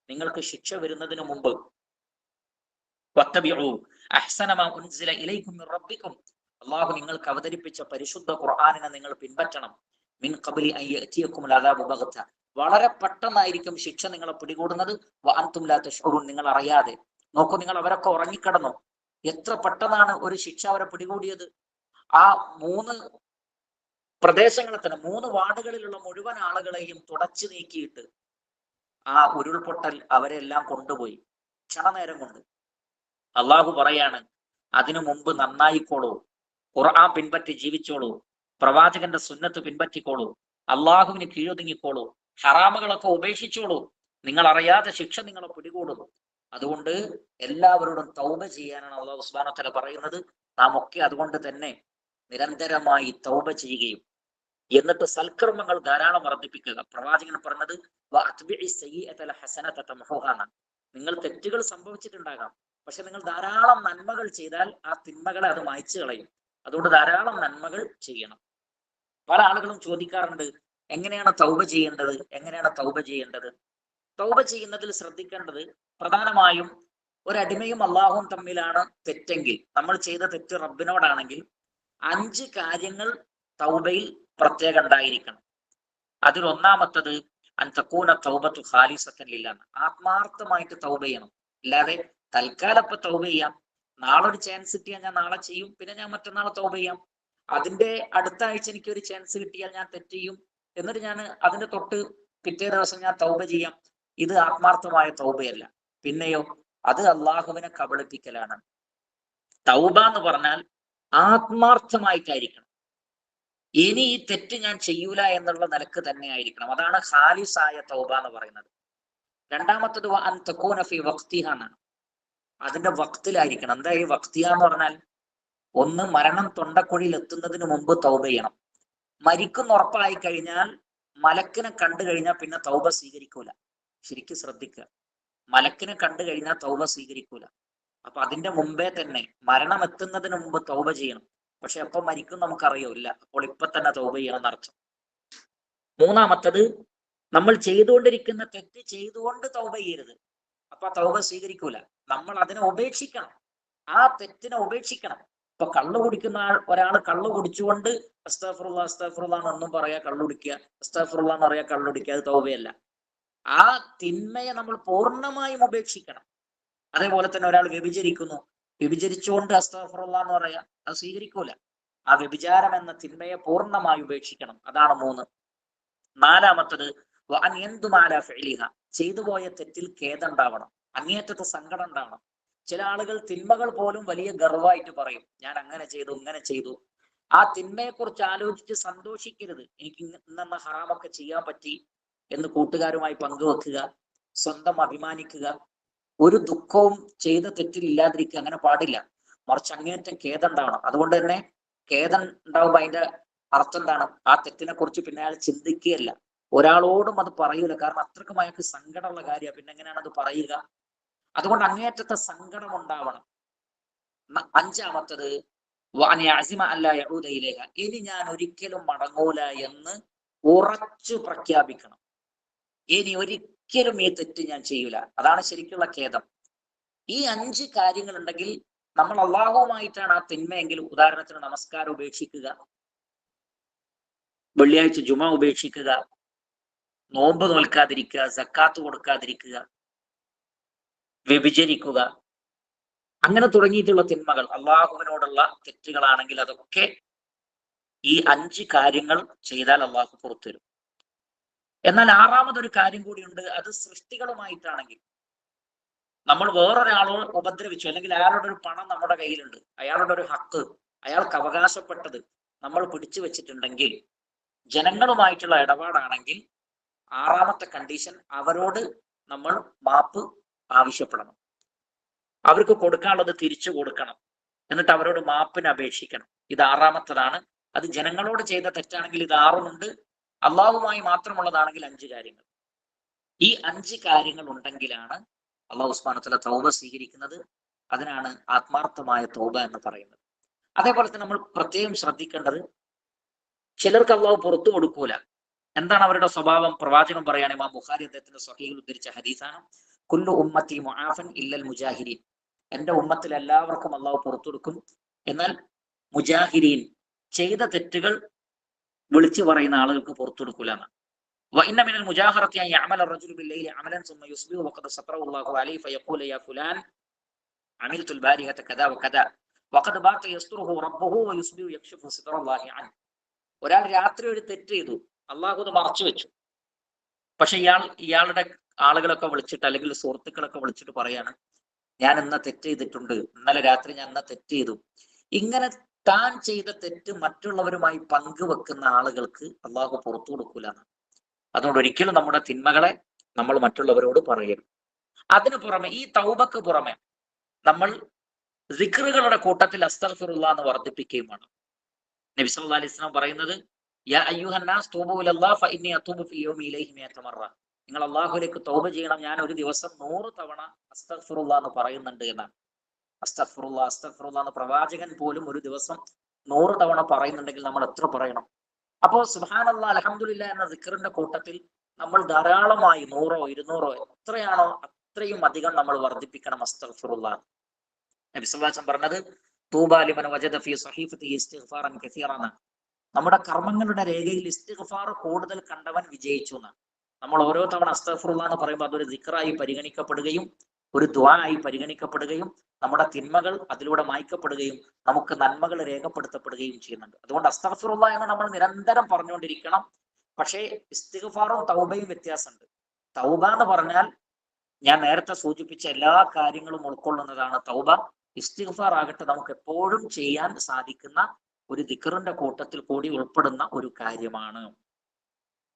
നിങ്ങൾക്ക് ശിക്ഷ വരുന്നതിന് മുമ്പ്. വത്തബിഉ അഹ്സന മാ ഉൻസില ഇലൈക്കും മിർ റബ്ബിക്കും, അള്ളാഹു നിങ്ങൾക്ക് അവതരിപ്പിച്ച പരിശുദ്ധ ഖുർആനിനെ നിങ്ങൾ പിൻപറ്റണം. മിൻ ഖബ്ലി അൻ യഅതിയകുമുൽ അദാബു ബഗ്ത, വളരെ പെട്ടെന്നായിരിക്കും ശിക്ഷ നിങ്ങളെ പിടികൂടുന്നത്. വഅൻതും ലാ തശ്ഉറൂൻ, നിങ്ങൾ അറിയാതെ. നോക്കൂ, നിങ്ങൾ അവരൊക്കെ ഉറങ്ങിക്കിടന്നു, എത്ര പെട്ടെന്നാണ് ഒരു ശിക്ഷ അവരെ പിടികൂടിയത്. ആ 3 പ്രദേശങ്ങളെ തന്നെ 3 വാർഡുകളിലുള്ള മുഴുവൻ ആളുകളെയും തുടച്ചു നീക്കിയിട്ട് ആ ഉരുൾപൊട്ടൽ അവരെല്ലാം കൊണ്ടുപോയി ക്ഷണനേരം കൊണ്ട്. അള്ളാഹു പറയാണ്, അതിനു മുമ്പ് നന്നായിക്കോളൂ, ഖുർആൻ പിൻപറ്റി ജീവിച്ചോളൂ, പ്രവാചകന്റെ സുന്നത്ത് പിൻപറ്റിക്കോളൂ, അള്ളാഹുവിന് കീഴൊതുങ്ങിക്കോളൂ, ഹറാമുകളൊക്കെ ഉപേക്ഷിച്ചോളൂ, നിങ്ങൾ അറിയാതെ ശിക്ഷ നിങ്ങളെ പിടികൂടുന്നു. അതുകൊണ്ട് എല്ലാവരോടും തൗബ ചെയ്യാനാണ് അള്ളാഹു സുബ്ഹാനഹു വ തആല പറയുന്നത്. നാം ഒക്കെ അതുകൊണ്ട് തന്നെ നിരന്തരമായി തൗബ ചെയ്യുകയും എന്നിട്ട് സൽക്കർമ്മങ്ങൾ ധാരാളം വർദ്ധിപ്പിക്കുക. പ്രവാചകൻ പറഞ്ഞത് നിങ്ങൾ തെറ്റുകൾ സംഭവിച്ചിട്ടുണ്ടാകാം, പക്ഷെ നിങ്ങൾ ധാരാളം നന്മകൾ ചെയ്താൽ ആ തിന്മകളെ അത് മായ്ച്ചു കളയും. അതുകൊണ്ട് ധാരാളം നന്മകൾ ചെയ്യണം. പല ആളുകളും ചോദിക്കാറുണ്ട്, എങ്ങനെയാണ് തൗബ ചെയ്യേണ്ടത്, എങ്ങനെയാണ് തൗബ ചെയ്യേണ്ടത്? തൗബ ചെയ്യുന്നതിൽ ശ്രദ്ധിക്കേണ്ടത് പ്രധാനമായും ഒരടിമയും അള്ളാഹുവും തമ്മിലാണ് തെറ്റെങ്കിൽ, നമ്മൾ ചെയ്ത തെറ്റ് റബ്ബിനോടാണെങ്കിൽ 5 കാര്യങ്ങൾ തൗബയിൽ പ്രത്യേകം ഉണ്ടായിരിക്കണം. അതിൽ ഒന്നാമത്തത് അൻ തകൂന തൗബത്തു ഖാലിസത്തൻ ലില്ലാഹ്, ആത്മാർത്ഥമായിട്ട് തൗബ ചെയ്യണം. അല്ലാതെ തൽക്കാലം ഇപ്പൊ തൗബ ചെയ്യാം, നാളെ ഒരു ചാൻസ് കിട്ടിയാൽ ഞാൻ നാളെ ചെയ്യും, പിന്നെ ഞാൻ മറ്റന്നാൾ തൗബ ചെയ്യാം, അതിന്റെ അടുത്ത ആഴ്ച എനിക്ക് ഒരു ചാൻസ് കിട്ടിയാൽ ഞാൻ തെറ്റ് ചെയ്യും, എന്നിട്ട് ഞാൻ അതിന്റെ തൊട്ട് പിറ്റേ ദിവസം ഞാൻ തൗബ ചെയ്യാം. ഇത് ആത്മാർത്ഥമായ തൗബയല്ല. പിന്നെയോ അത് അള്ളാഹുവിനെ കബളിപ്പിക്കലാണ്. തൗബ എന്ന് പറഞ്ഞാൽ ആത്മാർത്ഥമായിട്ടായിരിക്കണം. ഇനി ഈ തെറ്റ് ഞാൻ ചെയ്യൂല എന്നുള്ള നിലക്ക് തന്നെ ആയിരിക്കണം. അതാണ് ഖാലിസായ തൗബ എന്ന് പറയുന്നത്. രണ്ടാമത്തത് അൻ തകൂന ഫീ വഖ്തിഹ എന്നാണ്. അതിന്റെ വക്തിലായിരിക്കണം. എന്താ ഈ വക്തിഹ എന്ന് പറഞ്ഞാൽ? ഒന്ന്, മരണം തൊണ്ടക്കുഴിയിൽ എത്തുന്നതിന് മുമ്പ് തൗബ ചെയ്യണം. മരിക്കുന്ന ഉറപ്പായി കഴിഞ്ഞാൽ മലക്കിനെ കണ്ടു കഴിഞ്ഞാൽ പിന്നെ തൗബ സ്വീകരിക്കൂല. ശരിക്കും ശ്രദ്ധിക്കുക, മലക്കിനെ കണ്ടു കഴിഞ്ഞാൽ തൗബ സ്വീകരിക്കൂല. അപ്പൊ അതിന്റെ മുമ്പേ തന്നെ മരണം എത്തുന്നതിന് മുമ്പ് തൗബ ചെയ്യണം. പക്ഷെ എപ്പോ മരിക്കും നമുക്കറിയില്ല, അപ്പോൾ ഇപ്പൊ തന്നെ തൗബ ചെയ്യണം എന്നർത്ഥം. മൂന്നാമത്തത്, നമ്മൾ ചെയ്തുകൊണ്ടിരിക്കുന്ന തെറ്റ് ചെയ്തുകൊണ്ട് തൗബ ചെയ്യരുത്. അപ്പൊ തൗബ സ്വീകരിക്കൂല. നമ്മൾ അതിനെ ഉപേക്ഷിക്കണം, ആ തെറ്റിനെ ഉപേക്ഷിക്കണം. ഇപ്പൊ കള്ളു കുടിക്കുന്ന ഒരാൾ കള്ളു കുടിച്ചുകൊണ്ട് അസ്തഗ്ഫിറുല്ലാ അസ്തഗ്ഫിറുല്ലാ എന്നൊന്നും പറയാ കള്ളു കുടിക്കുക, അസ്തഗ്ഫിറുല്ലാ എന്ന് പറയാ കള്ളു കുടിക്കുക, അത് തൗബയല്ല. ആ തിന്മയെ നമ്മൾ പൂർണ്ണമായും ഉപേക്ഷിക്കണം. അതേപോലെ തന്നെ ഒരാൾ വ്യഭിചരിക്കുന്നു, വ്യഭിചരിച്ചുകൊണ്ട് അസ്തഗ്ഫിറുല്ലാ എന്ന് പറയാ, അത് സ്വീകരിക്കൂല. ആ വ്യഭിചാരം എന്ന തിന്മയെ പൂർണ്ണമായി ഉപേക്ഷിക്കണം. അതാണ് 3. നാലാമത്തത് ചെയ്തു പോയ തെറ്റിൽ ഖേദമുണ്ടാവണം, അങ്ങേയറ്റത്തെ സങ്കടം ഉണ്ടാവണം. ചില ആളുകൾ തിന്മകൾ പോലും വലിയ ഗർവായിട്ട് പറയും, ഞാൻ അങ്ങനെ ചെയ്തു ഇങ്ങനെ ചെയ്തു. ആ തിന്മയെ കുറിച്ച് ആലോചിച്ച് സന്തോഷിക്കരുത്. എനിക്ക് ഇന്നെന്ന ഹറാമൊക്കെ ചെയ്യാൻ പറ്റി എന്ന് കൂട്ടുകാരുമായി പങ്കുവെക്കുക, സ്വന്തം അഭിമാനിക്കുക. ഒരു ദുഃഖവും ചെയ്ത തെറ്റിൽ ഇല്ലാതിരിക്കുക, അങ്ങനെ പാടില്ല. മറിച്ച് അങ്ങേയറ്റം ഖേദം ഉണ്ടാവണം. അതുകൊണ്ട് തന്നെ ഖേദം ഉണ്ടാവുമ്പോ അതിന്റെ അർത്ഥം എന്താണ്? ആ തെറ്റിനെ കുറിച്ച് പിന്നെ അയാൾ ചിന്തിക്കുകയല്ല, ഒരാളോടും അത് പറയൂല. കാരണം അത്രക്കും അയാൾക്ക് സങ്കടമുള്ള കാര്യമാണ്, പിന്നെ എങ്ങനെയാണ് അത് പറയുക? അതുകൊണ്ട് അങ്ങേയറ്റത്തെ സങ്കടം ഉണ്ടാവണം. 5-മത്തത് ഇനി ഞാൻ ഒരിക്കലും മടങ്ങൂല എന്ന് ഉറച്ചു പ്രഖ്യാപിക്കണം. ഇനി ഒരിക്കലും ഈ തെറ്റ് ഞാൻ ചെയ്യൂല. അതാണ് ശരിക്കുള്ള ഖേദം. ഈ 5 കാര്യങ്ങൾ ഉണ്ടെങ്കിൽ നമ്മൾ അള്ളാഹുവുമായിട്ടാണ് ആ തിന്മയെങ്കിൽ, ഉദാഹരണത്തിന് നമസ്കാരം ഉപേക്ഷിക്കുക, വെള്ളിയാഴ്ച ജുമ ഉപേക്ഷിക്കുക, നോമ്പ് നോൽക്കാതിരിക്കുക, സക്കാത്ത് കൊടുക്കാതിരിക്കുക, വ്യഭിചരിക്കുക, അങ്ങനെ തുടങ്ങിയിട്ടുള്ള തിന്മകൾ അള്ളാഹുവിനോടുള്ള തെറ്റുകളാണെങ്കിൽ അതൊക്കെ ഈ 5 കാര്യങ്ങൾ ചെയ്താൽ അള്ളാഹു പുറത്തുവരും. എന്നാൽ 6-മതൊരു കാര്യം കൂടിയുണ്ട്. അത് സൃഷ്ടികളുമായിട്ടാണെങ്കിൽ, നമ്മൾ വേറൊരാളോട് ഉപദ്രവിച്ചു, അല്ലെങ്കിൽ അയാളുടെ ഒരു പണം നമ്മുടെ കയ്യിലുണ്ട്, അയാളുടെ ഒരു ഹക്ക്, അയാൾക്ക് അവകാശപ്പെട്ടത് നമ്മൾ പിടിച്ചു വെച്ചിട്ടുണ്ടെങ്കിൽ, ജനങ്ങളുമായിട്ടുള്ള ഇടപാടാണെങ്കിൽ 6-മത്തെ കണ്ടീഷൻ, അവരോട് നമ്മൾ മാപ്പ് ആവശ്യപ്പെടണം. അവർക്ക് കൊടുക്കാനുള്ളത് തിരിച്ചു കൊടുക്കണം. എന്നിട്ട് അവരോട് മാപ്പിന് അപേക്ഷിക്കണം. ഇത് 6-മത്തതാണ്. അത് ജനങ്ങളോട് ചെയ്ത തെറ്റാണെങ്കിൽ ഇത് 6-മുണ്ട്. അള്ളാഹുമായി മാത്രമുള്ളതാണെങ്കിൽ 5 കാര്യങ്ങൾ. ഈ 5 കാര്യങ്ങൾ ഉണ്ടെങ്കിലാണ് അള്ളാഹു സുബ്ഹാനഹു വ തആല തൗബ സ്വീകരിക്കുന്നത്. അതിനാണ് ആത്മാർത്ഥമായ തൗബ എന്ന് പറയുന്നത്. അതേപോലെ തന്നെ നമ്മൾ പ്രത്യേകം ശ്രദ്ധിക്കേണ്ടത്, ചിലർക്ക് അള്ളാഹു പുറത്തു കൊടുക്കൂല. എന്താണ് അവരുടെ സ്വഭാവം? പ്രവാചകൻ പറയാണ്, ഇമാം ബുഖാരി അദ്ദേഹത്തിന്റെ സ്വഹീഹിൽ ഉദ്ധരിച്ച ഹദീസാണ്, കുല്ലു ഉമ്മത്തി മുആഫൻ ഇല്ലൽ മുജാഹിരീൻ. എന്റെ ഉമ്മത്തിൽ എല്ലാവർക്കും അള്ളാഹു പുറത്തു കൊടുക്കും, എന്നാൽ മുജാഹിരീൻ, ചെയ്ത തെറ്റുകൾ വിളിച്ചു പറയുന്ന ആളുകൾക്ക് പുറത്തു കൊടുക്കൂല എന്നാണ്. وإن من المجاهرة أن يعمل الرجل بالليل عملا ثم يصبح وقد ستره الله عليه فيقول يا فلان عملت البارحة كذا وكذا وقد بات يستره ربه ويصبح يكشف ستر الله عنه. ഒരാൾ രാത്രി ഒരു തെറ്റ് ചെയ്തു, അള്ളാഹു അത് മറച്ചു വെച്ചു. പക്ഷെ ഇയാളുടെ ആളുകളൊക്കെ വിളിച്ചിട്ട്, അല്ലെങ്കിൽ സുഹൃത്തുക്കളൊക്കെ വിളിച്ചിട്ട് പറയാണ്, ഞാൻ ഇന്ന തെറ്റ് ചെയ്തിട്ടുണ്ട്, ഇന്നലെ രാത്രി ഞാൻ ഇന്ന തെറ്റ് ചെയ്തു. ഇങ്ങനെ താൻ ചെയ്ത തെറ്റ് മറ്റുള്ളവരുമായി പങ്കുവെക്കുന്ന ആളുകൾക്ക് അള്ളാഹു പുറത്തു കൊടുക്കൂല. അതുകൊണ്ട് ഒരിക്കലും നമ്മുടെ തിന്മകളെ നമ്മൾ മറ്റുള്ളവരോട് പറയരുത്. അതിനു പുറമെ, ഈ തൗബക്ക് പുറമെ നമ്മൾ സിക്റുകളുടെ കൂട്ടത്തിൽ അസ്തഗ്ഫിറുല്ലാഹ് എന്ന് വർദ്ധിപ്പിക്കുകയും വേണം. നബി സല്ലല്ലാഹു അലൈഹി വസല്ലം പറയുന്നത്, യാ അയ്യുഹന്നാസ് തൂബൂ ഇലല്ലാഹ് ഫഇന്നി അതൂബു ഫീ യൗമി ഇലൈഹി മിഅത മറ. നിങ്ങൾ അള്ളാഹുവിലേക്ക് തൗബ ചെയ്യണം, ഞാൻ ഒരു ദിവസം 100 തവണ അസ്തഗ്ഫിറുല്ലാഹ് എന്ന് പറയുന്നുണ്ട് എന്നാണ്. അസ്തഗ്ഫിറുല്ലാഹ് അസ്തഗ്ഫിറുല്ലാഹ് എന്ന് പ്രവാചകൻ പോലും ഒരു ദിവസം 100 തവണ പറയുന്നുണ്ടെങ്കിൽ നമ്മൾ എത്ര പറയണം? അപ്പോ സുബ്ഹാനല്ലാഹ് അൽഹംദുലില്ലാഹ് എന്ന സിക്റിന്റെ കൂട്ടത്തിൽ നമ്മൾ ധാരാളമായി 100ഓ 200ഓ എത്രയാണോ അത്രയും അധികം നമ്മൾ വർദ്ധിപ്പിക്കണം അസ്തഗ്ഫിറുല്ലാഹ്. നബി സല്ലല്ലാഹു അലൈഹി വസല്ലം പറഞ്ഞത്, തൂബാ ലിമൻ വജദ ഫീ സഹീഫതിഹി ഇസ്തിഗ്ഫാറൻ കസീറൻ. നമ്മുടെ കർമ്മങ്ങളുടെ രേഖയിൽ ഇസ്തിഗ്ഫാർ കൂടുതൽ കണ്ടവൻ വിജയിച്ചു എന്നാണ്. നമ്മൾ ഓരോ തവണ അസ്തഗ്ഫിറുല്ലാഹ് എന്ന് പറയുമ്പോൾ അതൊരു ദിക്റായി പരിഗണിക്കപ്പെടുകയും ഒരു ദുആ ആയി പരിഗണിക്കപ്പെടുകയും നമ്മുടെ തിന്മകൾ അതിലൂടെ മായ്ക്കപ്പെടുകയും നമുക്ക് നന്മകൾ രേഖപ്പെടുത്തപ്പെടുകയും ചെയ്യുന്നുണ്ട്. അതുകൊണ്ട് അസ്തഗ്ഫിറുല്ലാഹ് എന്ന് നമ്മൾ നിരന്തരം പറഞ്ഞുകൊണ്ടിരിക്കണം. പക്ഷേ ഇസ്തിഗ്ഫാറും തൗബയും വ്യത്യാസമുണ്ട്. തൗബ എന്ന് പറഞ്ഞാൽ ഞാൻ നേരത്തെ സൂചിപ്പിച്ച എല്ലാ കാര്യങ്ങളും ഉൾക്കൊള്ളുന്നതാണ് തൗബ. ഇസ്തിഗ്ഫാർ ആകട്ടെ നമുക്ക് എപ്പോഴും ചെയ്യാൻ സാധിക്കുന്ന ഒരു ദിക്റിന്റെ കൂട്ടത്തിൽ കൂടി ഉൾപ്പെടുന്ന ഒരു കാര്യമാണ്.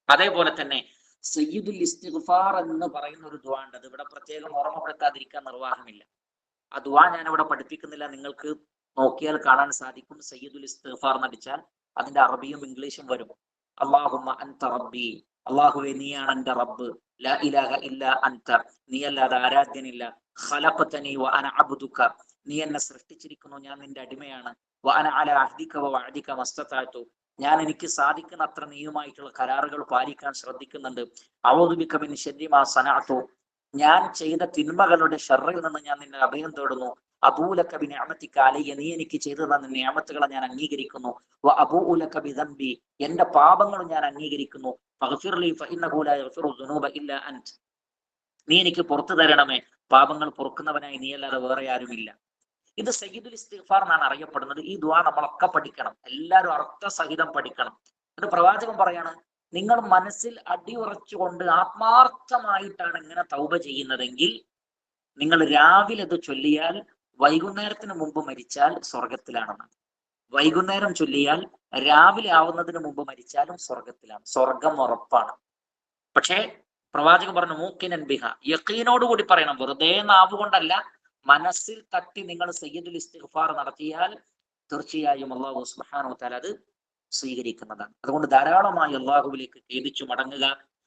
അതേപോലെ തന്നെ സയ്യിദുൽ ഇസ്തിഗ്ഫാർ എന്ന് പറയുന്ന ഒരു ദുആ ഉണ്ട്. അത് ഇവിടെ പ്രത്യേകം ഓർമ്മപ്പെടുത്താതിരിക്കാൻ നിർവാഹമില്ല. ആ ദുആ ഞാൻ ഇവിടെ പഠിപ്പിക്കുന്നില്ല, നിങ്ങൾക്ക് നോക്കിയാൽ കാണാൻ സാധിക്കും. സയ്യിദുൽ ഇസ്തിഗ്ഫാർ എന്നടിച്ചാൽ അതിന്റെ അറബിയും ഇംഗ്ലീഷും വരും. അല്ലാഹുമ്മ അൻത റബ്ബി, അല്ലാഹുവേ നീയാണ് എന്റെ റബ്ബ്, ലാ ഇലാഹ ഇല്ലാ അൻത, നീ അല്ലാതെ ആരാധ്യനില്ല, ഖലഖതനി വ അന അബ്ദുക, നീ എന്നെ സൃഷ്ടിച്ചിരിക്കുന്നു, ഞാൻ നിന്റെ അടിമയാണ്, വ അന അലാ അഹ്ദിക വ വഅദിക മസ്തതഅതു, ഞാൻ എനിക്ക് സാധിക്കുന്ന അത്ര നീയുമായിട്ടുള്ള കരാറുകൾ പാലിക്കാൻ ശ്രദ്ധിക്കുന്നുണ്ട്. അഊദു ബിക മിൻ ശർരി മാ സനഅതു, ഞാൻ ചെയ്ത തിന്മകളുടെ ഷർറിൽ നിന്ന് ഞാൻ നിന്നെ അഭയം തേടുന്നു. അബൂലക ബിനിഅമതിക അലയ്യ, നീ എനിക്ക് ചെയ്തു തന്ന നിഅമത്തുകളെ ഞാൻ അംഗീകരിക്കുന്നു. വ അബൂലക ബിദംബി, എന്റെ പാപങ്ങളും ഞാൻ അംഗീകരിക്കുന്നു. ഫഗ്ഫിർ ലി ഫഇന്നഹു ലാ യഗ്ഫിറു ദുനൂബ ഇല്ലാ അൻത, നീ എനിക്ക് പുറത്തു തരണമേ, പാപങ്ങൾ പൊറുക്കുന്നവനായി നീ അല്ലാതെ വേറെ ആരുമില്ല. ഇത് സയ്യിദുൽ ഇസ്തിഗ്ഫാർ എന്നാണ് അറിയപ്പെടുന്നത്. ഈ ദുആ നമ്മളൊക്കെ പഠിക്കണം, എല്ലാവരും അർത്ഥസഹിതം പഠിക്കണം. ഒരു പ്രവാചകൻ പറയാണ്, നിങ്ങൾ മനസ്സിൽ അടിയുറച്ചുകൊണ്ട് ആത്മാർത്ഥമായിട്ടാണ് ഇങ്ങനെ തൗബ ചെയ്യുന്നതെങ്കിൽ നിങ്ങൾ രാവിലെ ഇത് ചൊല്ലിയാൽ വൈകുന്നേരത്തിന് മുമ്പ് മരിച്ചാൽ സ്വർഗത്തിലാണെന്ന്. വൈകുന്നേരം ചൊല്ലിയാൽ രാവിലെ ആവുന്നതിന് മുമ്പ് മരിച്ചാലും സ്വർഗത്തിലാണ്, സ്വർഗം ഉറപ്പാണ്. പക്ഷേ പ്രവാചകൻ പറഞ്ഞു മൂക്കിനൻ ബിഹ, യഖീനോടുകൂടി പറയണം, വെറുതെ നാവുകൊണ്ടല്ല, മനസ്സിൽ തട്ടി നിങ്ങൾ സയ്യിദുൽ ഇസ്തിഗ്ഫാർ നടത്തിയാൽ തീർച്ചയായും അല്ലാഹു സുബ്ഹാനഹു വ തആല അത് സ്വീകരിക്കുന്നതാണ്. അതുകൊണ്ട് ധാരാളമായി അള്ളാഹുവിലേക്ക് ഖേദിച്ചു മടങ്ങുക.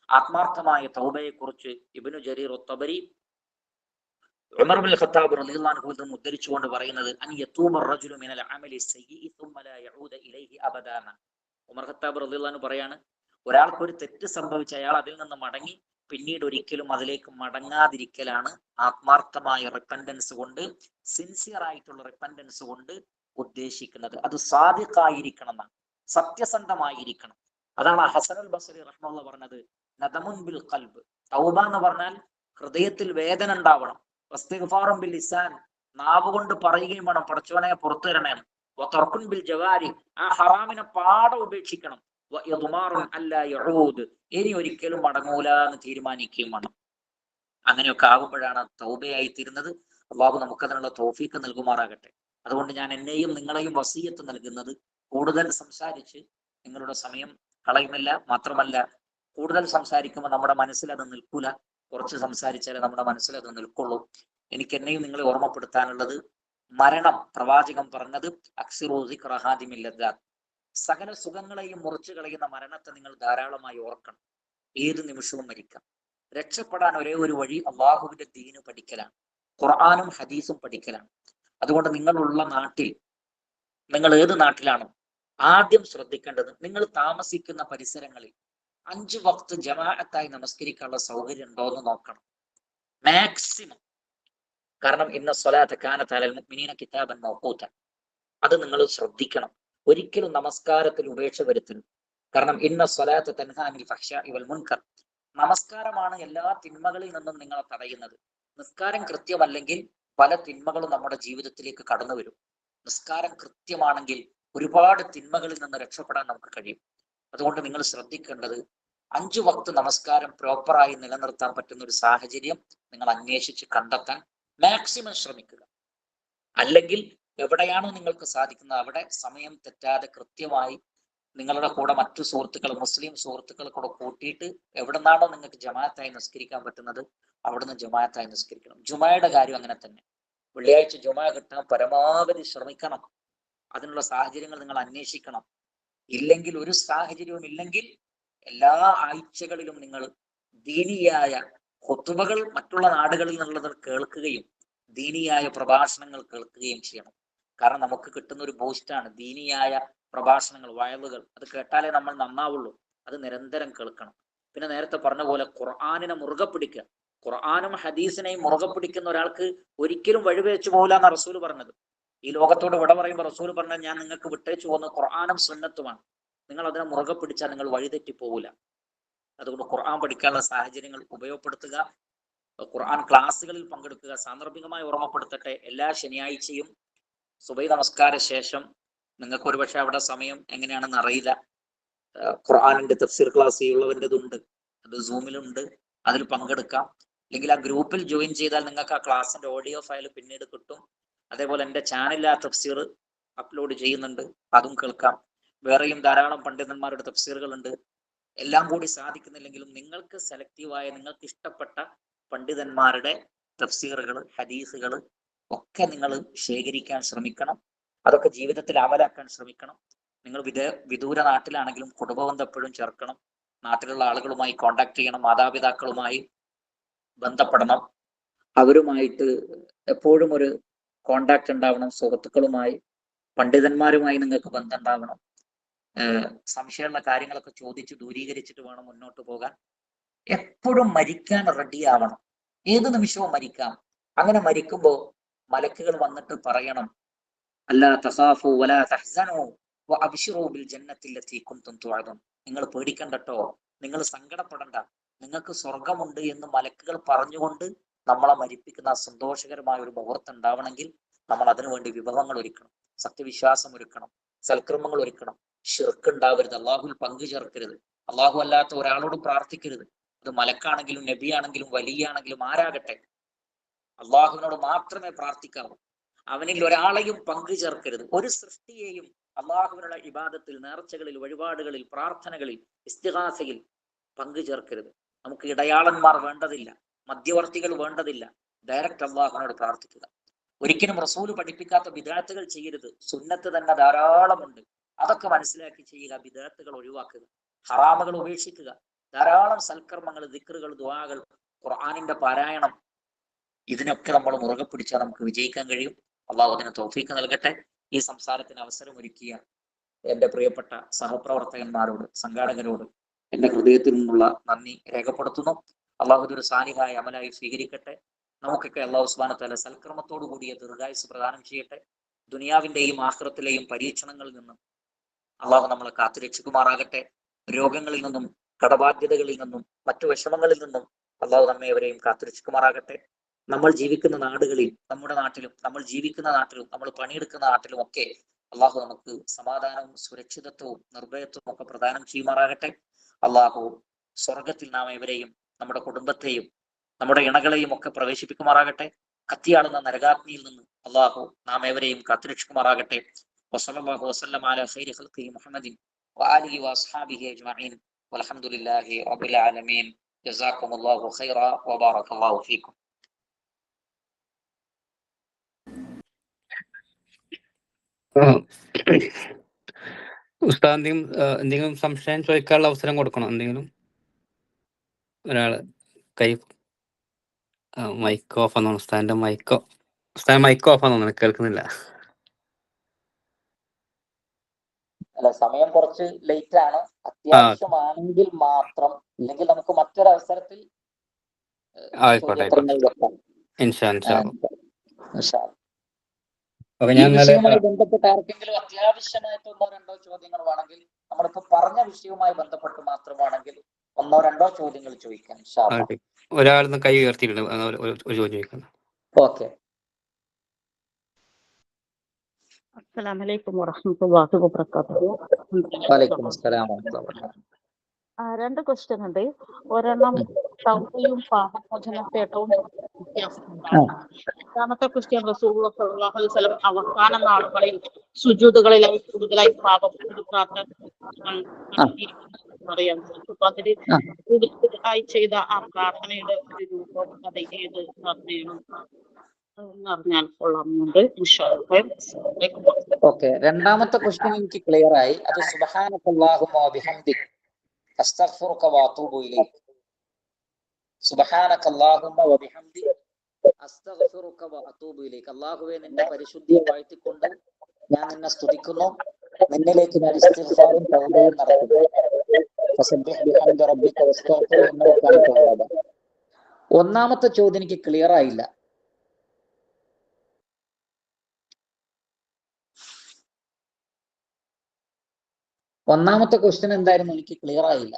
ആത്മാർത്ഥമായ തൗബയെ കുറിച്ച് ഇബ്നു ജരീർ അത്ത്-തബരി ഉമർ ഇബ്നുൽ ഖത്താബ് റളിയല്ലാഹു അൻഹു നിന്ന് ഉദ്ധരിച്ചുകൊണ്ട് പറയുന്നത്, അൻ യതൂബ റജുലു മിനൽ അമലി സയ്യിഇ സുമ്മ ലാ യഊദ ഇലൈഹി അബദാ. ഉമർ ഖത്താബ് റളിയല്ലാഹു അൻഹു പറയാണ്, ഒരാൾക്ക് ഒരു തെറ്റ് സംഭവിച്ച അയാൾ അതിൽ നിന്ന് മടങ്ങി പിന്നീട് ഒരിക്കലും അതിലേക്ക് മടങ്ങാതിരിക്കലാണ് ആത്മാർത്ഥമായ റിപ്പൻഡൻസ് കൊണ്ട്, സിൻസിയർ ആയിട്ടുള്ള റിപ്പൻഡൻസ് കൊണ്ട് ഉദ്ദേശിക്കുന്നത്. അത് സാദിഖായിരിക്കണം എന്നാണ്, സത്യസന്ധമായിരിക്കണം. അതാണ് ഹസനുൽ ബസ്രി റഹ്മത്തുള്ളാഹി പറഞ്ഞത്, നദമുൻ ബിൽ ഖൽബ്, തൗബ എന്ന് പറഞ്ഞാൽ ഹൃദയത്തിൽ വേദന ഉണ്ടാവണം. വസ്തിഗ്ഫാറുൻ ബിൽ ലിസാൻ, നാവ് കൊണ്ട് പറയുകയും വേണം, പടച്ചവനെ പുറത്തു തരണേ. വതർക്കുൻ ബിൽ ജവാരി, ആ ഹറാമിനെ പാടെ ഉപേക്ഷിക്കണം. ഇനി ഒരിക്കലും മടങ്ങൂല എന്ന് തീരുമാനിക്കുകയും വേണം. അങ്ങനെയൊക്കെ ആകുമ്പോഴാണ് തൗബയായി തീരുന്നത്. അള്ളാഹു നമുക്കതിനുള്ള തൗഫീഖ് നൽകുമാറാകട്ടെ. അതുകൊണ്ട് ഞാൻ എന്നെയും നിങ്ങളെയും വസിയത്ത് നൽകുന്നത്, കൂടുതൽ സംസാരിച്ച് നിങ്ങളുടെ സമയം കളയുന്നില്ല. മാത്രമല്ല, കൂടുതൽ സംസാരിക്കുമ്പോൾ നമ്മുടെ മനസ്സിൽ അത് നിൽക്കൂല, കുറച്ച് സംസാരിച്ചാലേ നമ്മുടെ മനസ്സിൽ അത് നിൽക്കുള്ളൂ. എനിക്ക് എന്നെയും നിങ്ങളെ ഓർമ്മപ്പെടുത്താനുള്ളത്, മരണം പ്രവാചകൻ പറഞ്ഞത് അക്സിറു സിക്റ ഹാദിമിൽ ലദ്ദാത്ത്, സകല സുഖങ്ങളെയും മുറിച്ചു കളയുന്ന മരണത്തെ നിങ്ങൾ ധാരാളമായി ഓർക്കണം. ഏത് നിമിഷവും മരിക്കാം. രക്ഷപ്പെടാൻ ഒരേ ഒരു വഴി അള്ളാഹുവിന്റെ ദീന് പഠിക്കലാണ്, ഖുർആനും ഹദീസും പഠിക്കലാണ്. അതുകൊണ്ട് നിങ്ങളുള്ള നാട്ടിൽ, നിങ്ങൾ ഏത് നാട്ടിലാണോ, ആദ്യം ശ്രദ്ധിക്കേണ്ടത് നിങ്ങൾ താമസിക്കുന്ന പരിസരങ്ങളിൽ 5 വക്ത് ജമാഅത്തായി നമസ്കരിക്കാനുള്ള സൗകര്യം ഉണ്ടോ എന്ന് നോക്കണം, മാക്സിമം. കാരണം ഇന്ന സ്വലാത്ത കാനത അലൽ മുഅ്മിനീന കിതാബൻ മൗഖൂത, അത് നിങ്ങൾ ശ്രദ്ധിക്കണം. ഒരിക്കലും നമസ്കാരത്തിൽ ഉപേക്ഷ വരുത്തരുത്. കാരണം ഇന്ന സ്വലാത്ത തൻഹാ അനിൽ ഫഹ്ശാഇ വൽ മുൻകർ, നമസ്കാരമാണ് എല്ലാ തിന്മകളിൽ നിന്നും നിങ്ങളെ തടയുന്നത്. നിസ്കാരം കൃത്യമല്ലെങ്കിൽ പല തിന്മകളും നമ്മുടെ ജീവിതത്തിലേക്ക് കടന്നു വരും. നിസ്കാരം കൃത്യമാണെങ്കിൽ ഒരുപാട് തിന്മകളിൽ നിന്ന് രക്ഷപ്പെടാൻ നമുക്ക് കഴിയും. അതുകൊണ്ട് നിങ്ങൾ ശ്രദ്ധിക്കേണ്ടത്, 5 വക്ത് നമസ്കാരം പ്രോപ്പറായി നിലനിർത്താൻ പറ്റുന്ന ഒരു സാഹചര്യം നിങ്ങൾ അന്വേഷിച്ച് കണ്ടെത്താൻ മാക്സിമം ശ്രമിക്കുക. അല്ലെങ്കിൽ എവിടെയാണോ നിങ്ങൾക്ക് സാധിക്കുന്നത് അവിടെ സമയം തെറ്റാതെ കൃത്യമായി നിങ്ങളുടെ കൂടെ മറ്റു സുഹൃത്തുക്കൾ, മുസ്ലിം സുഹൃത്തുക്കൾ കൂടെ കൂട്ടിയിട്ട് എവിടെ നിന്നാണോ നിങ്ങൾക്ക് ജമാഅത്തായി നിസ്കരിക്കാൻ പറ്റുന്നത് അവിടുന്ന് ജമാഅത്തായി നിസ്കരിക്കണം. ജുമയുടെ കാര്യം അങ്ങനെ തന്നെ. വെള്ളിയാഴ്ച ജുമ കിട്ടാൻ പരമാവധി ശ്രമിക്കണം. അതിനുള്ള സാഹചര്യങ്ങൾ നിങ്ങൾ അന്വേഷിക്കണം. ഇല്ലെങ്കിൽ, ഒരു സാഹചര്യവും ഇല്ലെങ്കിൽ, എല്ലാ ആഴ്ചകളിലും നിങ്ങൾ ദീനിയായ ഖുതുബകൾ മറ്റുള്ള നാടുകളിൽ നിന്നുള്ളത് കേൾക്കുകയും ദീനിയായ പ്രഭാഷണങ്ങൾ കേൾക്കുകയും ചെയ്യണം. കാരണം നമുക്ക് കിട്ടുന്ന ഒരു ബൂസ്റ്റാണ് ദീനിയായ പ്രഭാഷണങ്ങൾ, വയലുകൾ. അത് കേട്ടാലേ നമ്മൾ നന്നാവുള്ളൂ. അത് നിരന്തരം കേൾക്കണം. പിന്നെ നേരത്തെ പറഞ്ഞ പോലെ ഖുർആനിനെ മുറുകെ പിടിക്കുക. ഖുർആനും ഹദീസിനെയും മുറുകെ പിടിക്കുന്ന ഒരാൾക്ക് ഒരിക്കലും വഴിവെച്ചു പോകില്ല എന്നാണ് റസൂൽ പറഞ്ഞത്. ഈ ലോകത്തോട് വിട പറയുമ്പോൾ റസൂൽ പറഞ്ഞാൽ, ഞാൻ നിങ്ങൾക്ക് വിട്ടേച്ചു പോകുന്നത് ഖുർആനും സുന്നത്തുമാണ്, നിങ്ങൾ അതിനെ മുറുകെ പിടിച്ചാൽ നിങ്ങൾ വഴിതെറ്റി പോകില്ല. അതുകൊണ്ട് ഖുർആൻ പഠിക്കാനുള്ള സാഹചര്യങ്ങൾ ഉപയോഗപ്പെടുത്തുക. ഖുർആൻ ക്ലാസ്സുകളിൽ പങ്കെടുക്കുക. സാന്ദർഭികമായി ഓർമ്മപ്പെടുത്തട്ടെ, എല്ലാ ശനിയാഴ്ചയും സുബൈ നമസ്കാര ശേഷം, നിങ്ങൾക്ക് ഒരുപക്ഷെ അവിടെ സമയം എങ്ങനെയാണെന്ന് അറിയില്ല, ഖുർആനിന്റെ തഫ്സീർ ക്ലാസ് ഉള്ളവൻ്റെതുണ്ട്, അത് സൂമിലുണ്ട്, അതിൽ പങ്കെടുക്കാം. അല്ലെങ്കിൽ ആ ഗ്രൂപ്പിൽ ജോയിൻ ചെയ്താൽ നിങ്ങൾക്ക് ആ ക്ലാസ്സിന്റെ ഓഡിയോ ഫയൽ പിന്നീട് കിട്ടും. അതേപോലെ എൻ്റെ ചാനലിൽ ആ തഫ്സീർ അപ്ലോഡ് ചെയ്യുന്നുണ്ട്, അതും കേൾക്കാം. വേറെയും ധാരാളം പണ്ഡിതന്മാരുടെ തഫ്സീറുകളുണ്ട്. എല്ലാം കൂടി സാധിക്കുന്നില്ലെങ്കിലും നിങ്ങൾക്ക് സെലക്റ്റീവായ, നിങ്ങൾക്ക് ഇഷ്ടപ്പെട്ട പണ്ഡിതന്മാരുടെ തഫ്സീറുകൾ, ഹദീസുകൾ ഒക്കെ നിങ്ങൾ ശേഖരിക്കാൻ ശ്രമിക്കണം. അതൊക്കെ ജീവിതത്തിൽ അമലാക്കാൻ ശ്രമിക്കണം. നിങ്ങൾ വിദൂര നാട്ടിലാണെങ്കിലും കുടുംബബന്ധം എപ്പോഴും ചേർക്കണം. നാട്ടിലുള്ള ആളുകളുമായി കോണ്ടാക്ട് ചെയ്യണം, മാതാപിതാക്കളുമായി ബന്ധപ്പെടണം, അവരുമായിട്ട് എപ്പോഴും ഒരു കോണ്ടാക്ട് ഉണ്ടാവണം. സുഹൃത്തുക്കളുമായി, പണ്ഡിതന്മാരുമായി നിങ്ങൾക്ക് ബന്ധം ഉണ്ടാവണം. സംശയമുള്ള കാര്യങ്ങളൊക്കെ ചോദിച്ച് ദൂരീകരിച്ചിട്ട് വേണം മുന്നോട്ട് പോകാൻ. എപ്പോഴും മരിക്കാൻ റെഡി ആവണം. ഏത് നിമിഷവും മരിക്കാം. അങ്ങനെ മരിക്കുമ്പോൾ മലക്കുകൾ വന്നിട്ട് പറയണം, അല്ലാ തഖാഫു വലാ തഹ്സനു വഅബ്ശിറൂ ബിൽ ജന്നത്തി ലത്തി കുൻതും തുഅദുൻ. നിങ്ങൾ പേടിക്കണ്ടട്ടോ, നിങ്ങൾ സങ്കടപ്പെടണ്ട, നിങ്ങൾക്ക് സ്വർഗമുണ്ട് എന്ന് മലക്കുകൾ പറഞ്ഞുകൊണ്ട് നമ്മളെ മരിപ്പിക്കുന്ന സന്തോഷകരമായ ഒരു മുഹൂർത്തം ഉണ്ടാവണമെങ്കിൽ നമ്മൾ അതിനുവേണ്ടി വിഭവങ്ങൾ ഒരുക്കണം, സത്യവിശ്വാസം ഒരുക്കണം, സൽക്രമങ്ങൾ ഒരുക്കണം. ഷിർക്ക് ഉണ്ടാവരുത്, അള്ളാഹുൽ പങ്കു ചേർക്കരുത്, അള്ളാഹു അല്ലാത്ത ഒരാളോട് പ്രാർത്ഥിക്കരുത്. അത് മലക്കാണെങ്കിലും നബിയാണെങ്കിലും വലിയാണെങ്കിലും ആരാകട്ടെ, അള്ളാഹുവിനോട് മാത്രമേ പ്രാർത്ഥിക്കാവൂ. അവനിൽ ഒരാളെയും പങ്കു ചേർക്കരുത്. ഒരു സൃഷ്ടിയെയും അള്ളാഹുവിനുള്ള ഇബാദത്തിൽ, നേർച്ചകളിൽ, വഴിപാടുകളിൽ, പ്രാർത്ഥനകളിൽ, ഇസ്തിഗാസയിൽ പങ്കു ചേർക്കരുത്. നമുക്ക് ഇടയാളന്മാർ വേണ്ടതില്ല, മധ്യവർത്തികൾ വേണ്ടതില്ല. ഡയറക്റ്റ് അള്ളാഹുവിനോട് പ്രാർത്ഥിക്കുക. ഒരിക്കലും റസൂല് പഠിപ്പിക്കാത്ത ബിദഅത്തുകൾ ചെയ്യരുത്. സുന്നത്ത് തന്നെ ധാരാളമുണ്ട്, അതൊക്കെ മനസ്സിലാക്കി ചെയ്യുക. ബിദഅത്തുകൾ ഒഴിവാക്കുക, ഹറാമുകൾ ഉപേക്ഷിക്കുക. ധാരാളം സൽക്കർമ്മങ്ങൾ, ദിക്റുകൾ, ദുആകൾ, ഖുർആനിന്റെ പാരായണം, ഇതിനൊക്കെ നമ്മൾ മുറുകെ പിടിച്ചാൽ നമുക്ക് വിജയിക്കാൻ കഴിയും. അള്ളാഹു അതിന് തൗഫീഖ് നൽകട്ടെ. ഈ സംസാരത്തിന് അവസരമൊരുക്കിയ എന്റെ പ്രിയപ്പെട്ട സഹപ്രവർത്തകന്മാരോട്, സംഘാടകരോട് എന്റെ ഹൃദയത്തിൽ നിന്നുള്ള നന്ദി രേഖപ്പെടുത്തുന്നു. അള്ളാഹു ഇതൊരു സാലിഹായ അമലായി സ്വീകരിക്കട്ടെ. നമുക്കൊക്കെ അള്ളാഹു സുബ്ഹാനഹു വ തആല സൽക്രമത്തോടു കൂടിയ ദീർഘായുസ് പ്രദാനം ചെയ്യട്ടെ. ദുനിയാവിന്റെയും ആഖിറത്തിലെയും പരീക്ഷണങ്ങളിൽ നിന്നും അള്ളാഹു നമ്മളെ കാത്തുരക്ഷിക്കുമാറാകട്ടെ. രോഗങ്ങളിൽ നിന്നും, കടബാധ്യതകളിൽ നിന്നും, മറ്റു വിഷമങ്ങളിൽ നിന്നും അള്ളാഹു നമ്മെ അവരെയും കാത്തുരക്ഷിക്കുമാറാകട്ടെ. നമ്മൾ ജീവിക്കുന്ന നാടുകളിൽ, നമ്മുടെ നാട്ടിലും, നമ്മൾ ജീവിക്കുന്ന നാട്ടിലും, നമ്മൾ പണിയെടുക്കുന്ന നാട്ടിലും ഒക്കെ അള്ളാഹു നമുക്ക് സമാധാനവും സുരക്ഷിതത്വവും നിർഭയത്വവും ഒക്കെ പ്രദാനം ചെയ്യുമാറാകട്ടെ. അള്ളാഹു സ്വർഗത്തിൽ നാം ഇവരെയും നമ്മുടെ കുടുംബത്തെയും നമ്മുടെ ഇണകളെയും ഒക്കെ പ്രവേശിപ്പിക്കുമാറാകട്ടെ. കത്തിയാളുന്ന നരകാഗ്നിയിൽ നിന്ന് അള്ളാഹു നാം ഏവരെയും കാത്തുരക്ഷിക്കുമാറാകട്ടെ. വസല്ലല്ലാഹു വസല്ലം അലാ ഖൈരി ഖൽഖി മുഹമ്മദിൻ വആലിഹി വഅസ്ഹാബിഹി അജ്മഈൻ വൽഹംദുലില്ലാഹി റബ്ബിൽ ആലമീൻ. ജസാക്കുമുല്ലാഹു ഖൈറ വബാറകല്ലാഹു ഫീക്കും. ഉസ്താദ് എന്തെങ്കിലും സംശയം ചോദിക്കാനുള്ള അവസരം കൊടുക്കണം. എന്തെങ്കിലും ഒരാള് കൈ മൈക്ക് ഓഫ് ആണെന്ന്. ഉസ്താദിന്റെ മൈക്ക് ഓഫ് ആണെന്ന് കേൾക്കുന്നില്ല. അല്ല, സമയം കുറച്ച് ലേറ്റ് ആണ്. അത്യാവശ്യമാണെങ്കിൽ മാത്രം, ഇല്ലെങ്കിൽ നമുക്ക് മറ്റൊരു അവസരത്തിൽ ചോദ്യോത്തരങ്ങൾ വെക്കാം. ഈ വിഷയവുമായി ബന്ധപ്പെട്ട് ആർക്കെങ്കിലും അത്യാവശ്യമായിട്ട് 1-2 ചോദ്യങ്ങൾ വേണമെങ്കിൽ, നമ്മളിപ്പോ പറഞ്ഞ വിഷയവുമായി ബന്ധപ്പെട്ട് മാത്രമാണെങ്കിൽ 1-2 ചോദ്യങ്ങൾ ചോദിക്കാം. ഒരാൾ കൈ ഉയർത്തിയിട്ടുണ്ട്, ഒരു ചോദ്യം ചോദിക്കണം. ഓക്കെ. അസ്സലാമു അലൈക്കും വറഹ്മത്തുള്ളാഹി വബറകാതുഹു. വഅലൈക്കും അസ്സലാം വറഹ്മത്തുള്ളാഹി വബറകാതുഹു. 2 ക്വസ്റ്റ്യൻ ഉണ്ട്. ഒരെണ്ണം തൗബയും പാപമോചനത്തേട്ടവും വ്യത്യാസമുണ്ടാകും. രണ്ടാമത്തെ ക്വസ്റ്റ്യൻ റസൂലുള്ളാഹി സ്വല്ലല്ലാഹു അലൈഹി വസല്ലം അവസാന നാളുകളിൽ സുജൂദുകളിലായി കൂടുതലായി പാപപ്രാർത്ഥന അറിയാൻ കൂടുതലായി ചെയ്ത ആ പ്രാർത്ഥനയുടെ ഒരു രൂപം, അത് ഏത് പ്രാർത്ഥനയാണ് എന്നറിഞ്ഞാൽ കൊള്ളാമെന്നുണ്ട്. ഓക്കെ, രണ്ടാമത്തെ ക്വസ്റ്റ്യൻ എനിക്ക് ക്ലിയർ ആയി. അത് സുബ്ഹാനക്കല്ലാഹുമ്മ വബിഹംദിക അസ്തഗ്ഫിറുക വഅതൂബു ഇലൈക്. സുബ്ഹാനക്കല്ലാഹുമ്മ വബിഹംദിക അസ്തഗ്ഫിറുക വഅതൂബു ഇലൈക്. അല്ലാഹുവേ, നിന്റെ പരിശുദ്ധിയെ വാഴ്ത്തിക്കൊണ്ട് ഞാൻ നിന്നെ സ്തുതിക്കുന്നു, നിന്നിലേക്ക് ഞാൻ ഇസ്തിഗ്ഫാറും തൗബയും നടത്തുന്നു. ഫസബ്ബിഹ് ബിഹംദി റബ്ബിക വസ്തഗ്ഫിർ ഇന്നഹു കാന തവ്വാബ. ഒന്നാമത്തെ ചോദ്യം എനിക്ക് ക്ലിയർ ആയില്ല. ഒന്നാമത്തെ ക്വസ്റ്റ്യൻ എന്തായിരുന്നു? എനിക്ക് ക്ലിയർ ആയില്ല.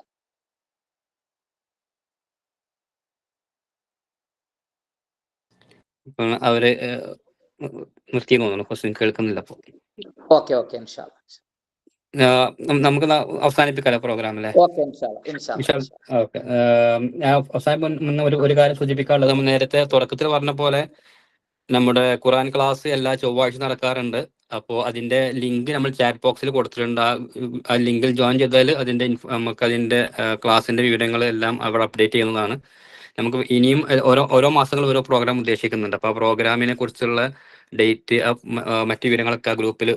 അവര് നിർത്തി തോന്നുന്നു, ക്വസ്റ്റ്യൻ കേൾക്കുന്നില്ല. അപ്പൊ ഓക്കെ ഓക്കെ, ഇൻഷാ അല്ലാഹ് നമുക്ക് അവസാനിപ്പിക്കാലോ പ്രോഗ്രാം അല്ലേ? Okay, okay. ഞാൻ അവസാനം ഒരു കാര്യം സൂചിപ്പിക്കാനുള്ളത്, നമ്മൾ നേരത്തെ തുടക്കത്തിൽ പറഞ്ഞ പോലെ നമ്മുടെ ഖുർആൻ ക്ലാസ് എല്ലാ ചൊവ്വാഴ്ച നടക്കാറുണ്ട്. അപ്പോൾ അതിന്റെ ലിങ്ക് നമ്മൾ ചാറ്റ് ബോക്സിൽ കൊടുത്തിട്ടുണ്ട്. ആ ലിങ്കിൽ ജോയിൻ ചെയ്താൽ നമുക്ക് അതിന്റെ ക്ലാസിന്റെ വിവരങ്ങൾ എല്ലാം അവിടെ അപ്ഡേറ്റ് ചെയ്യുന്നതാണ്. നമുക്ക് ഇനിയും ഓരോ മാസങ്ങൾ ഓരോ പ്രോഗ്രാം ഉദ്ദേശിക്കുന്നുണ്ട്. അപ്പോൾ ആ പ്രോഗ്രാമിനെ കുറിച്ചുള്ള ഡേറ്റ്, മറ്റു വിവരങ്ങളൊക്കെ ആ ഗ്രൂപ്പിൽ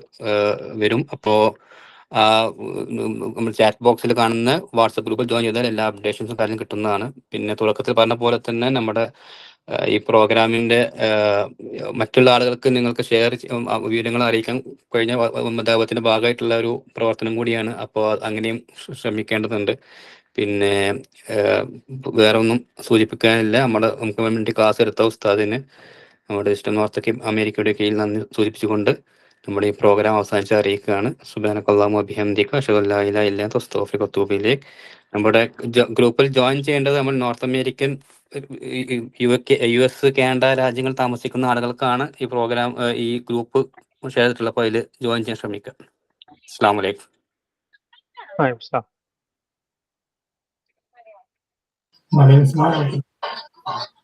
വരും. അപ്പോൾ നമ്മൾ ചാറ്റ് ബോക്സിൽ കാണുന്ന വാട്സപ്പ് ഗ്രൂപ്പിൽ ജോയിൻ ചെയ്താൽ എല്ലാ അപ്ഡേഷൻസും കാര്യം കിട്ടുന്നതാണ്. പിന്നെ തുടക്കത്തിൽ പറഞ്ഞ പോലെ തന്നെ നമ്മുടെ ഈ പ്രോഗ്രാമിന്റെ മറ്റുള്ള ആളുകൾക്ക് നിങ്ങൾക്ക് വിവരങ്ങൾ അറിയിക്കാൻ കഴിഞ്ഞ ദൈവത്തിന്റെ ഭാഗമായിട്ടുള്ള ഒരു പ്രവർത്തനം കൂടിയാണ്. അപ്പോൾ അങ്ങനെയും ശ്രമിക്കേണ്ടതുണ്ട്. പിന്നെ വേറെ ഒന്നും സൂചിപ്പിക്കാനില്ല. നമുക്ക് വേണ്ടി ക്ലാസ് എടുത്ത ഉസ്താദിന് നമ്മുടെ ഇഷ്ടം നോർത്ത് അമേരിക്കയുടെ കീഴിൽ നന്ദി സൂചിപ്പിച്ചുകൊണ്ട് നമ്മുടെ ഈ പ്രോഗ്രാം അവസാനിച്ച് അറിയിക്കുകയാണ്. സുബ്ഹാനക്കല്ലാഹു വബിഹംദിക അഷ്ഹദു അല്ലാ ഇലാഹ ഇല്ലാ അൻത അസ്തഗ്ഫിറുക വഅതൂബു ഇലൈക്. നമ്മുടെ ഗ്രൂപ്പിൽ ജോയിൻ ചെയ്യേണ്ടത് നമ്മൾ നോർത്ത് അമേരിക്കൻ, US, കാനഡ രാജ്യങ്ങൾ താമസിക്കുന്ന ആളുകൾക്കാണ് ഈ പ്രോഗ്രാം, ഈ ഗ്രൂപ്പ് ഷെയർ ചെയ്തിട്ടുള്ള. അപ്പോൾ അതിൽ ജോയിൻ ചെയ്യാൻ ശ്രമിക്കുക. അസ്സലാമു അലൈക്കും. വലൈക്കും സലാം.